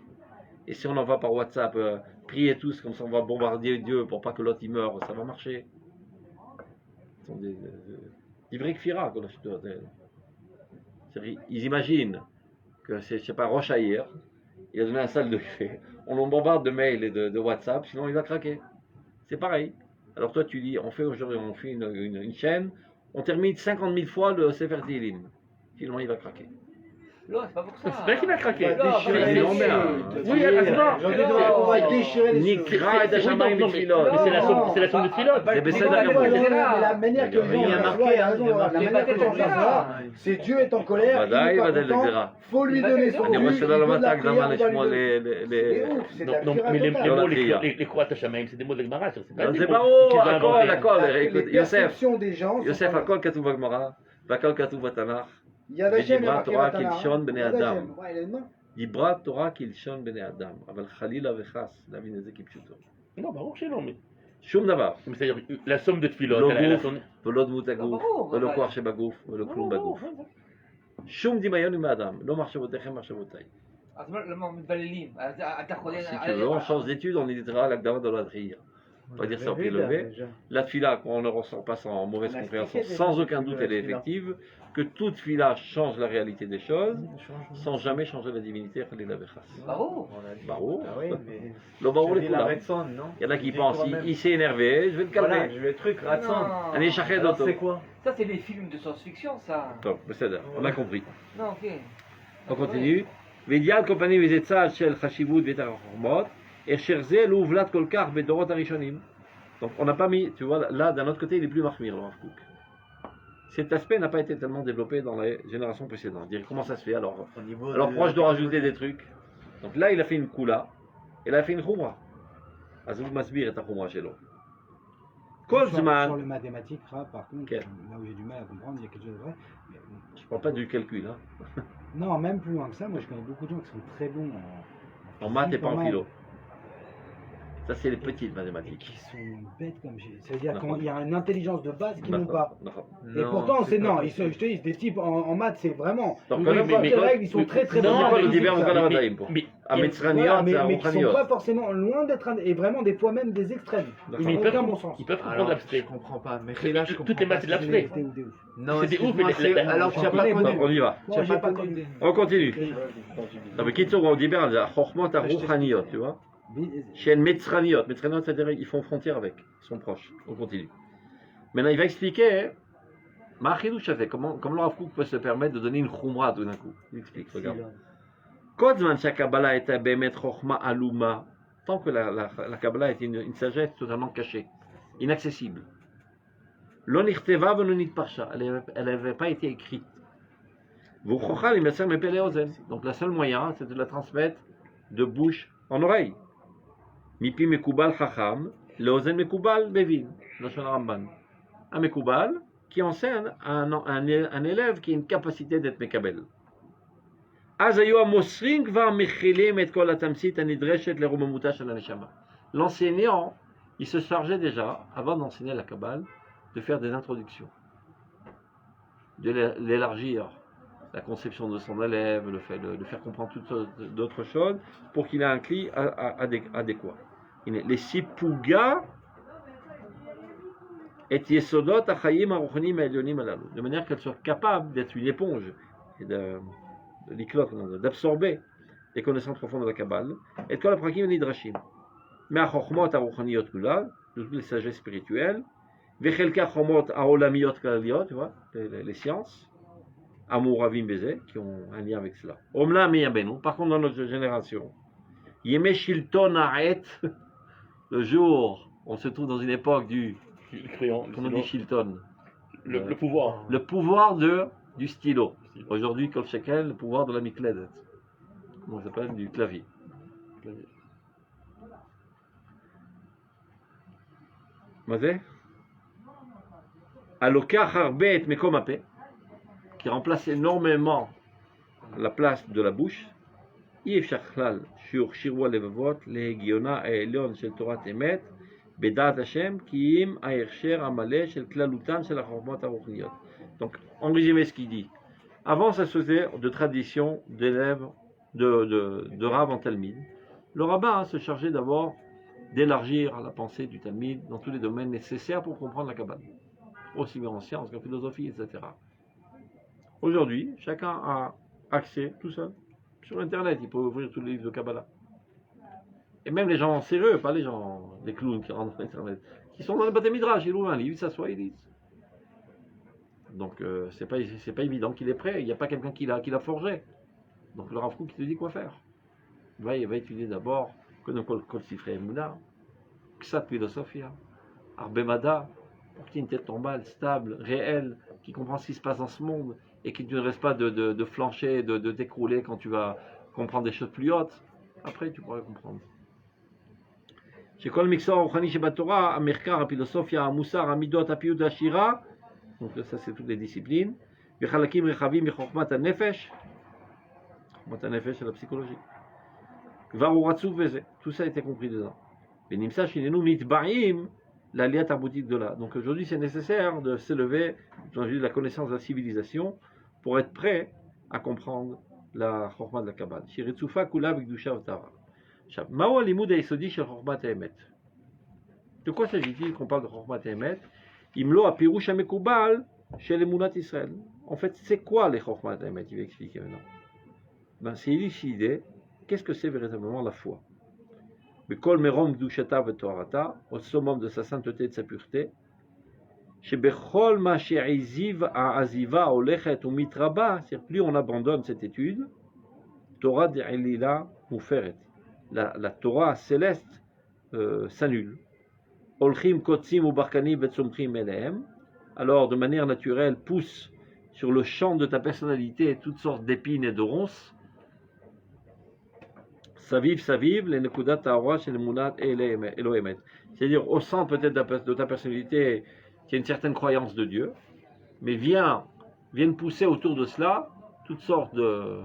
Et si on envoie par WhatsApp, priez tous, comme ça on va bombarder Dieu pour pas que l'autre il meure, ça va marcher. Ce sont des vrais kfira. Ils imaginent que c'est, je sais pas, Rosh Haïr, il a donné un salle de café. On le bombarde de mails et de WhatsApp, sinon il va craquer. C'est pareil. Alors toi tu dis, on fait aujourd'hui, on fait une chaîne, on termine 50 000 fois le Sefer Tehillim. Sinon il va craquer. Non, c'est pas pour ça. C'est vrai qu'il va craquer. Oui, on va déchirer les Nikra et Hashamayim et Tfilot. Mais c'est la somme de Tfilot. C'est Besséder Gamour. La manière que Il y a marqué, la manière que les gens voient, c'est Dieu est en colère, il Vadaï, est pas Vadel content, Gzera. faut lui donner son אני dû, רואה il שלא faut de למדת la הקדמה prière, on va לשמוע lui donner. C'est ouf, c'est de la Non, prière mais les totale. mots, Tfila. les croates Hashamaim, c'est des mots de Gemara. C'est ברור, הכל, Les יוסף, perceptions des gens sont יוסף, pas- הכל כתוב בגמרא, והכל כתוב בתנ"ך. יד השם ודיברה יבקר תורה התנ"ך. כלשון בני יד אדם. השם. וואי, il a une main. דיברה תורה כלשון בני אדם, אבל חלילה וחס, להבין את זה כפשוטו. Non, ברור שלא. Mais שום דבר. c'est-à-dire, la somme de Tfilot, לא elle a גוף, son... ולא דמות הגוף, ברור, ולא אבל- כוח שבגוף, ולא כלום בגוף. שום דמיון עם האדם, לא מחשבותיכם מחשבותיי. אז למה מתבללים? אתה חולה... Si tu veux, on change d'étude, on éditera l'Agdama de l'Adriya. On va dire ça au pied levé. La tfila, on ne ressort pas en mauvaise compréhension, sans aucun doute elle est effective, que toute tfila change la réalité des choses, sans jamais changer la divinité. ברור. Barou. Ah oui, mais. Le barou, Je les dis la couleurs. Retson, non? Il y en a qui Je dis pensent, quand même. il s'est énervé, je vais le Voilà, calmer. je vais le truc, Ratson. Non. Allez, chercher Alors d'autres. c'est quoi? Ça, c'est des films de science-fiction, ça. Top, c'est ça, on a compris. Non, ok. On continue. Vidial compagnie Vizetzal Shel Chashivut Vetar Chormot, et Sherzel Ouvlat Kolkar Bedorot Arishonim. Donc on n'a pas mis, tu vois, là d'un autre côté il est plus marmire le Rav Kook. Cet aspect n'a pas été tellement développé dans les générations précédentes. Je dirais, comment ça se fait alors? Au niveau Alors de- proche de rajouter des trucs. Donc là il a fait une kula, et il a fait une khumra. Azou Masbir et khumra shelo. Kol Sur le Zman, mathématique, par contre, Quel? là où j'ai du mal à comprendre, il y a quelque chose de vrai. Mais, je parle pas du calcul, hein. non, même plus loin que ça, moi je connais beaucoup de gens qui sont très bons En maths et pas en physique, philo. Ça, c'est les petites mathématiques. Qui sont bêtes comme j'ai. C'est-à-dire D'accord. qu'il y a une intelligence de base qu'ils n'ont pas. D'accord. Et pourtant, c'est non, je te dis, des types en maths, c'est vraiment. Donc, Ils quand ont même, des règles, ils sont très très non, bien le analysés divers que ça. au Canada, mais- il faut. mais- À Voilà, Metzraniot, mais à qui sont Rouhaniot. pas forcément loin d'être et vraiment des fois même des extrêmes. D'accord. Mais ils Aucun peuvent, bon sens. ils peuvent comprendre Alors, l'abstrait. je comprends pas. Mais là, je comprends Toutes les maths, c'est de pas. l'abstrait. Des ouf. Non, C'est des ouf, excuse-moi, mais c'est- alors tu n'as pas connais, connu. Donc, on y va. Moi, j'ai pas connu. On continue. Non, mais Kitsour, au divers, il y a Chochmot à Rouhaniot, tu vois. Chez Metzraniot. Metzraniot, c'est-à-dire ils font frontière avec. Ils sont proches. On continue. Maintenant, il va expliquer. Ma'achidou Shafé, comment le Rav Kook peut se permettre de donner une Khumra tout d'un coup. Il explique, regarde. Kodzman Shakabala est Bemet Chochma Aluma. Tant que la Kabbalah est une sagesse totalement cachée, inaccessible. L'onirteva venonit parsha, elle n'avait pas été écrite. V'uchocha l'imesser mepele ozen. Donc, le seul moyen, c'est de la transmettre de bouche en oreille. Mipi mekubal chacham, leozen mekubal bevin. Lashon Ramban. Un mekubal qui enseigne à un élève qui a une capacité d'être mekabel. L'enseignant, il se chargeait déjà, avant d'enseigner la Kabbale, de faire des introductions, de l'élargir, la conception de son élève, de faire comprendre toutes sortes d'autres choses, pour qu'il ait un cli adéquat. Les sipuga et yesodot achayim aruchonim elyonim alalu, de manière qu'elle soit capable d'être une éponge et d'absorber les connaissances profondes de la Kabbale et de quoi la prakim nidrashim. Mais à chokhmot aruchaniot kula, de toutes les sagesses spirituelles, vechelka chomot aolamiot kalaliot, tu vois, les sciences, amuravim beze, qui ont un lien avec cela. Omla meyabenu, par contre dans notre génération, yeme shilton ha'et, le jour, on se trouve dans une époque du, Le crayon, comment on dit Shilton, le pouvoir. le pouvoir du stylo. Aujourd'hui, Kol Shekel, le pouvoir de la mikledet. Comment ça s'appelle? Du clavier. Mazé Alokach Arbet Mekom Ape, qui remplace énormément la place de la bouche. אי אפשר כלל שיוכשרו הלבבות להגיונה העליון של תורת אמת בדעת השם כי אם ההכשר המלא של כללותן של החוכמות הרוחניות. Donc, en résumé ce qu'il dit, avant ça se faisait de tradition d'élèves de Rav en Talmud. Le rabbin se chargeait d'abord d'élargir la pensée du Talmud dans tous les domaines nécessaires pour comprendre la Kabbale, aussi bien en sciences qu'en philosophie, etc. Aujourd'hui, chacun a accès tout seul sur Internet, il peut ouvrir tous les livres de Kabbalah. Et même les gens sérieux, pas les gens, les clowns qui rentrent sur Internet, qui sont dans le Bate Midrash, ils ouvrent un livre, ils s'assoient, ils lisent. Donc c'est pas évident qu'il est prêt, il n'y a pas quelqu'un qui l'a forgé. Donc le Rav Kook qui te dit quoi faire. Il va étudier d'abord Kol Sifrei Emunah, Ksat Philosophia, Arbemada, pour qu'il y ait une tête normale, stable, réelle, qui comprend ce qui se passe dans ce monde et qui ne reste pas de flancher, de t'écrouler quand tu vas comprendre des choses plus hautes. Après, tu pourras comprendre. Chez Kol Mixor Ruchani Shebatora, Amerkar, Philosophia, Moussar, Amidot, Apiut, Ashira, donc ça c'est toutes les disciplines. Vechalakim Rechavim, Chokmat Nefesh, Chokmat Nefesh c'est la psychologie. Varuratsu Veze, tout ça a été compris dedans. Benimsa Shinenu Nitbaim, l'alliat arboutique de là. Donc aujourd'hui, c'est nécessaire de s'élever dans la connaissance de la civilisation pour être prêt à comprendre la Chorma de la Kabbale. Shiritsufa Kula B'Kedusha V'Tara. Mao Limud Eisodi Shel Chorma Te'emet. De quoi s'agit-il qu'on parle de Chorma Te'emet? Imlo Apirush Amekubal Shel Emunat Israël. En fait, c'est quoi les Chorma Te'emet? Il va expliquer maintenant. Ben, c'est élucider qu'est-ce que c'est véritablement la foi. Bekol Merom Kdushata V'Torata, au summum de sa sainteté et de sa pureté. Shebechol Ma She'iziv Aziva Olechet ou Mitraba, c'est-à-dire plus on abandonne cette étude, Torah De'elila Muferet. La Torah céleste s'annule. Olchim Kotsim ou Barkani Vetsomchim Elehem, alors de manière naturelle pousse sur le champ de ta personnalité toutes sortes d'épines et de ronces. Saviv, les nekudat ta'ora chez les munat et Elohemet. C'est-à-dire, au centre peut-être de ta personnalité, il y a une certaine croyance de Dieu, mais viennent pousser autour de cela toutes sortes de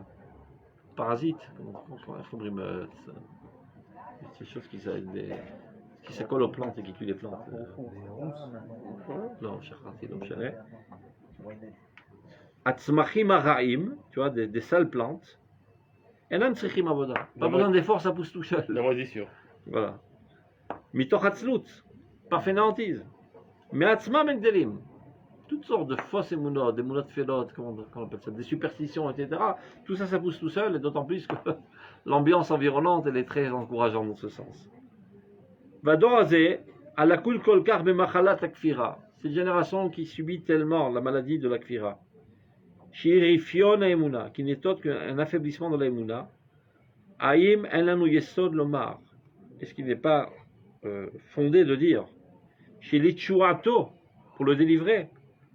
parasites, ces choses qui qui se colle aux plantes et qui tue les plantes. Non, c'est donc chérie. Atzmachim haraim, tu vois, des sales plantes. Enam tzrichim avoda. Pas besoin d'effort, ça pousse tout seul. La moisissure. Voilà. Mitoch hatzlut, pas fainéantise. Mais atzma megdelim. Toutes sortes de fausses émounotes, des émounotes félotes, comment on appelle ça, des superstitions, etc. Tout ça, ça pousse tout seul, et d'autant plus que l'ambiance environnante, elle est très encourageante dans ce sens. Vadorazé, alakul kolkar bemachalat akfira. Cette génération qui subit tellement la maladie de la kfira. Shirifion emuna, qui n'est autre qu'un affaiblissement de la emuna. Aïm enlanu yesod lomar. Est-ce qu'il n'est pas fondé de dire Shilichuato, pour le délivrer,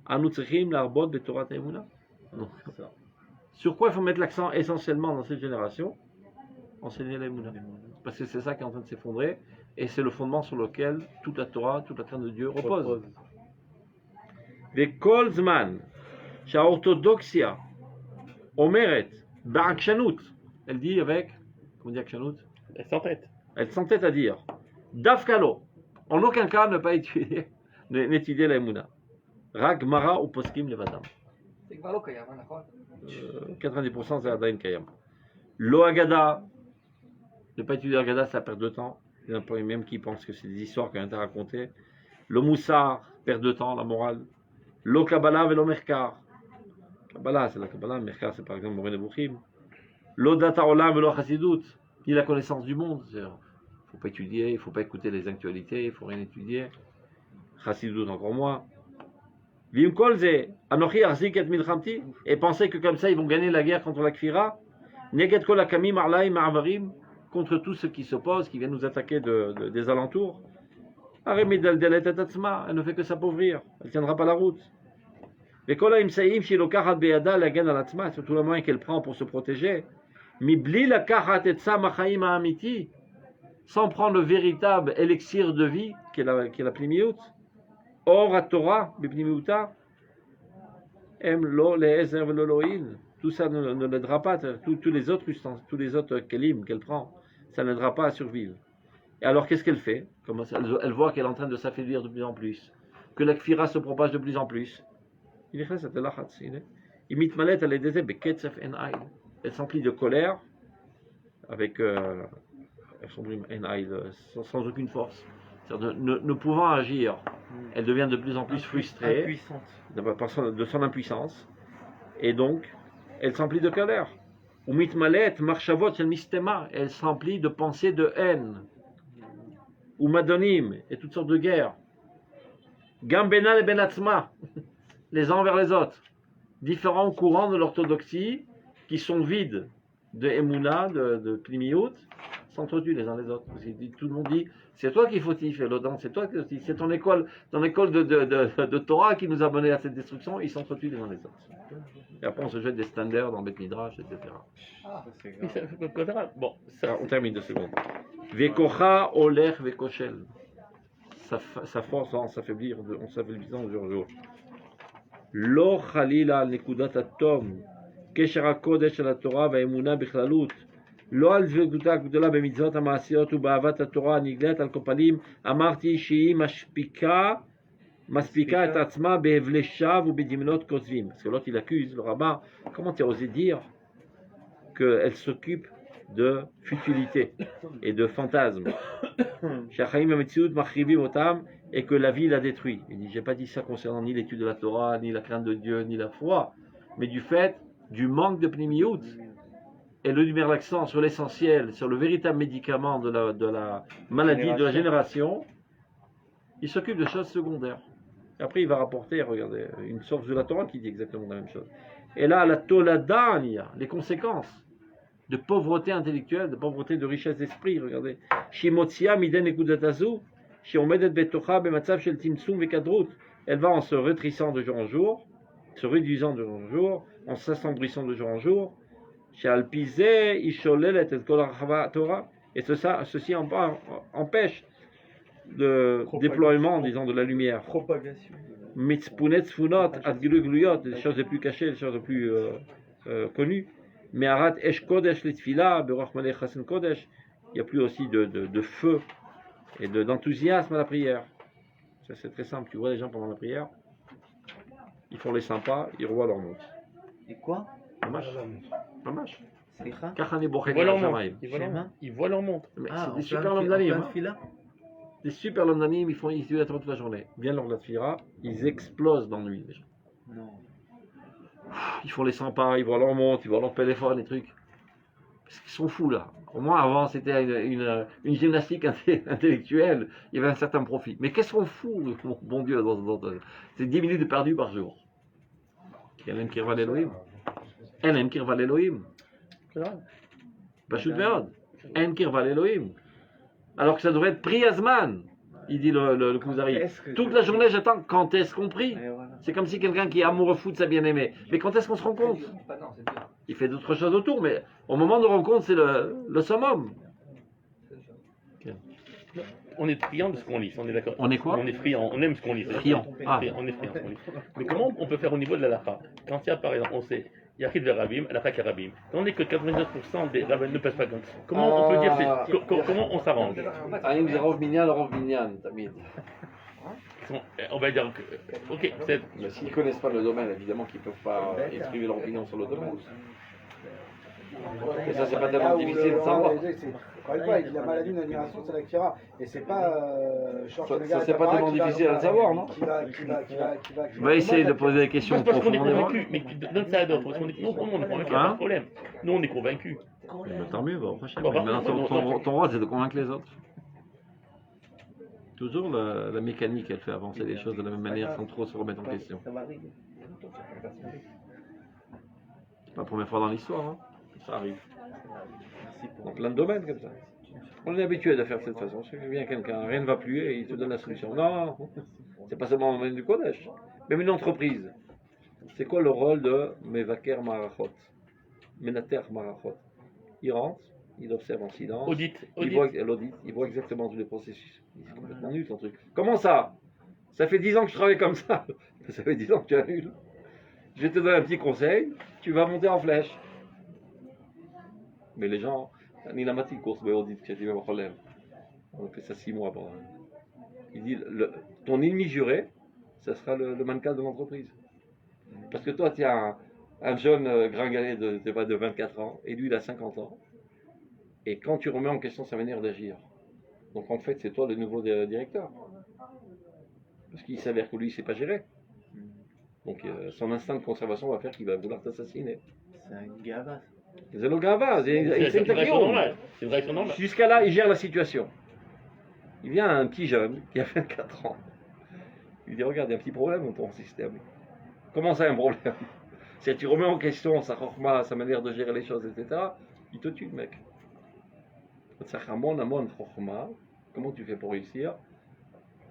anutzrim larbot betorat emuna. Sur quoi il faut mettre l'accent essentiellement dans cette génération? Enseigner la emuna. Parce que c'est ça qui est en train de s'effondrer, et c'est le fondement sur lequel toute la Torah, toute la crainte de Dieu repose. Vekol zman, orthodoxia, omeret, barakshanut. Elle dit avec, comment dit akshanut? Elle s'entête. Elle s'entête à dire, dafkalo, en aucun cas ne pas n'étudier la emuna. Rak mara ou poskim levadam. C'est כבר לא קיים, נכון? 90% c'est Adain Kayam. Lo Agada, ne pas étudier Agada, c'est la perte de temps. Il y en a même qui pensent que c'est des histoires qu'on vient de raconter. Le Moussar, perte de temps, la morale. Lo Kabbalah et lo Merkar. Kabbalah, c'est la Kabbalah, Merkar, c'est par exemple Moré Nebuchim. Lo Data Olam et lo Chassidut, ni la connaissance du monde. Il ne faut pas étudier, il ne faut pas écouter les actualités, il ne faut rien étudier. Chassidut encore moins. Vimkolze, Anochi Arzik et Milchamti, et penser que comme ça ils vont gagner la guerre contre la Kfira, Neget Kol Akamim Arlaim Ma'avarim, contre tous ceux qui s'opposent, qui viennent nous attaquer des alentours. Aremidal Delet Atatzma, elle ne fait que s'appauvrir, elle ne tiendra pas la route. Et Kol Imsaim Shilokarat Beada la gagne à l'Atzma, c'est tout le moyen qu'elle prend pour se protéger. Mibli la Karat Etza Machaim Amiti, sans prendre le véritable élixir de vie, qui est la Plimiout. Or, à Torah, Bipnimiuta, lo le'ezer velo lo'il. Tout ça ne l'aidera pas. Tous les autres kelim qu'elle prend, ça n'aidera pas à survivre. Et alors, qu'est-ce qu'elle fait? Elle voit qu'elle est en train de s'affaiblir de plus en plus, que la kfira se propage de plus en plus. Elle s'emplit de colère, avec sans aucune force. Ne pouvant agir, elle devient de plus en plus frustrée de son impuissance, et donc elle s'emplit de colère. Elle s'emplit de pensées de haine, ou madonim, et toutes sortes de guerres. Gambena et benatzma, les uns vers les autres, différents courants de l'orthodoxie qui sont vides de Emouna, de Plimiout, s'entretuent les uns les autres. Tout le monde dit, c'est toi qui fautif, et l'autre, c'est toi qui c'est ton école de Torah qui nous a mené à cette destruction, ils s'entretuent les uns les autres. Et après on se jette des standards dans Beth Midrash, etc. Bon, Alors, on termine 2 secondes. Vekocha oler vekoshel. Sa force va en s'affaiblissant de jour en jour. Lo chalila nekudat atom, kesher hakodesh al Torah והאמונה בכללות. לא על דבקותה הגדולה במצוות המעשיות ובאהבת התורה הנגלית על קופלים, אמרתי שהיא מספיקה את עצמה בהבלי שווא ובדמיונות כוזבים. Parce que l'autre il accuse le rabbin, comment tu as osé dire qu'elle s'occupe de futilité et de fantasmes. שהחיים במציאות מחריבים אותם, et que la vie la détruit. Il dit, j'ai pas dit ça concernant ni l'étude de la Torah, ni la crainte de Dieu, ni la foi, mais du manque de pnimiout. Et le met l'accent sur l'essentiel, sur le véritable médicament de la maladie de la génération. Il s'occupe de choses secondaires. Et après, il va rapporter, regardez, une source de la Torah qui dit exactement la même chose. Et là, la toladania, les conséquences de pauvreté intellectuelle, de pauvreté de richesse d'esprit, regardez. Shimotzia miden ekudatazu, shiomedet betocha bematzav shel timsum vekadrut. Elle va en se rétrécissant de jour en jour, se réduisant de jour en jour, en s'assombrissant de jour en jour. Et ceci empêche le déploiement, disons, de la lumière. Propagation. Les choses les plus cachées, les choses les plus connues. Mais il n'y a plus aussi de feu et d'enthousiasme à la prière. Ça c'est très simple, tu vois les gens pendant la prière, ils font les sympas, ils revoient leur montre. Et quoi? ממש, ממש. סליחה? ככה אני בוחן Ils voient על leur montre. השמיים. Ils voient leur Schéma. montre. Ils voient leur montre. Mais Ah, c'est des super lomdanim, hein. fila? Des super lomdanim, ils étudient la Torah toute la journée. Viennent lors de la tfila, ils explosent d'ennui. Les gens. Non. Ils font les sympas, ils voient leur montre, ils voient leur téléphone, les trucs. Parce qu'ils sont fous là. Au moins avant c'était une gymnastique intellectuelle, il y avait un certain profit. Mais qu'est-ce qu'on fout, bon Dieu, c'est 10 minutes de perdu par jour. אין להם קרבה לאלוהים. אין להם קרבה לאלוהים. פשוט מאוד. אין קרבה לאלוהים. Alors que ça devrait être pris à Zman, il dit le Kuzari. Toute la journée j'attends quand est-ce qu'on prie. C'est comme si quelqu'un qui est amoureux fou de sa bien-aimée. Mais quand est-ce qu'on se rencontre? Il fait d'autres choses autour, mais au moment de rencontre, c'est le summum. On est friand de ce qu'on lit, on est d'accord. On est quoi? On est friand, on aime ce qu'on lit. Friand. Ah. On est friand. On lit. Mais comment on peut faire au niveau de la lacha? Quand il y a par exemple, on sait, il y a Chid Verabim, la Karabim. On est que 99% des rabbins ne passent pas comme ça. Comment on peut dire, comment on s'arrange? האם זה רוב מניין או רוב בניין, תמיד. On va dire que, ok, c'est... Mais s'ils ne connaissent pas le domaine, évidemment qu'ils ne peuvent pas exprimer leur opinion sur le domaine. Et ça, c'est pas tellement difficile de savoir. Encore une fois, il a maladie d'admiration, c'est la Kira. Et c'est pas. Ça, c'est pas tellement difficile à le savoir, non? On va essayer de poser des questions Parce qu'on est profondément. convaincu, mais donne ça à d'autres. Parce qu'on est, non, on est convaincu, il n'y a pas de problème. Nous, on est convaincus. Mais tant mieux, au prochain. Bon, bah, Maintenant, bon, ton rôle, c'est de convaincre les autres. Toujours la mécanique, elle fait avancer les choses de la même manière sans trop se remettre en question. C'est pas la première fois dans l'histoire, hein. Ça arrive. Dans plein de domaines comme ça. On est habitué de faire de cette façon. Si vient quelqu'un, rien ne va plus et il te donne la solution. Non, c'est pas seulement dans le domaine du Kodesh. Même une entreprise. C'est quoi le rôle de Mevaker Marachot? Menater Marachot. Il rentre, il observe en silence. Audit. Il voit exactement tous les processus. C'est complètement nul ton truc. Comment ça? Ça fait 10 ans que je travaille comme ça. Ça fait 10 ans que tu es nul. Je vais te donner un petit conseil. Tu vas monter en flèche. Mais les gens, אני למדתי קורס באודית כשהייתי במחולל. On a fait ça 6 mois. Bon. Il dit, ton ennemi juré, ça sera le mannequin de l'entreprise. Parce que toi, tu as un jeune gringalet de 24 ans, et lui, il a 50 ans. Et quand tu remets en question sa manière d'agir, donc en fait, c'est toi le nouveau directeur. Parce qu'il s'avère que lui, il ne sait pas gérer. Donc son instinct de conservation va faire qu'il va vouloir t'assassiner. C'est un gava. C'est le gava, C'est une réaction normale. C'est une réaction normale. Jusqu'à là, il gère la situation. Il vient un petit jeune qui a 24 ans. Il lui dit, regarde, il y a un petit problème dans ton système. Comment ça, un problème? Si tu remets en question sa chorma, sa manière de gérer les choses, etc., il te tue, le mec. Comment tu fais pour réussir?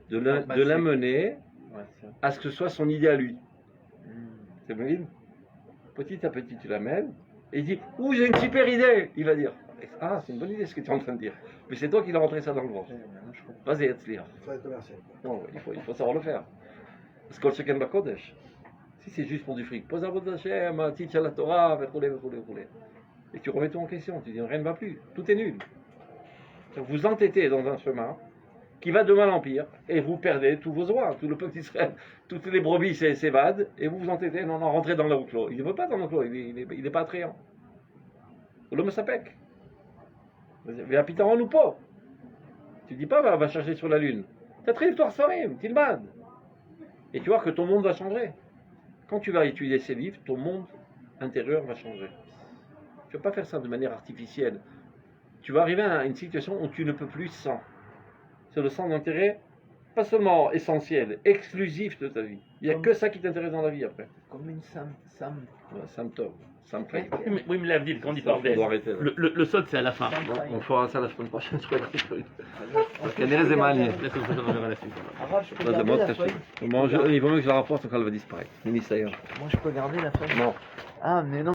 De l'amener à ce que ce soit son idée à lui. C'est bon? Petit à petit, tu l'amènes. Et il dit, ouh, j'ai une super idée. Il va dire, ah, c'est une bonne idée ce que tu es en train de dire. Mais c'est toi qui l'as rentré ça dans le ventre. Vas-y, Hetzliach. Non, il faut savoir le faire. Parce que chacun va Kodesh. Si c'est juste pour du fric, pose un mot d'Hachem, teach à la Torah, et tu remets tout en question. Tu dis, rien ne va plus. Tout est nul. Donc vous entêtez dans un chemin qui va de mal en pire, et vous perdez tous vos oies, tout le peuple d'Israël, toutes les brebis s'évadent, et vous vous entêtez, non, rentrez dans l'enclos. Il ne veut pas dans l'enclos, il n'est pas attrayant. L'homme s'apec. Mais à Pitaron ou pas. Tu dis pas, va chercher sur la lune. T'as très l'histoire Sfarim, Tilmad. Et tu vois que ton monde va changer. Quand tu vas étudier ces livres, ton monde intérieur va changer. Tu ne vas pas faire ça de manière artificielle. Tu vas arriver à une situation où tu ne peux plus sans. C'est le centre d'intérêt, pas seulement essentiel, exclusif de ta vie. Il n'y a que ça qui t'intéresse dans la vie après. Comme une Sam Tov, Sam Fay. Oui, mais l'Avdil, quand il parle d'elle, le sod, c'est à la fin. On fera ça la semaine prochaine, je crois. Parce qu'Anerez est mal. La semaine prochaine, on verra la suite. Il vaut mieux que je la rapporte quand elle va disparaître. Ministère. Moi, je peux garder la feuille. Non. Ah, mais non.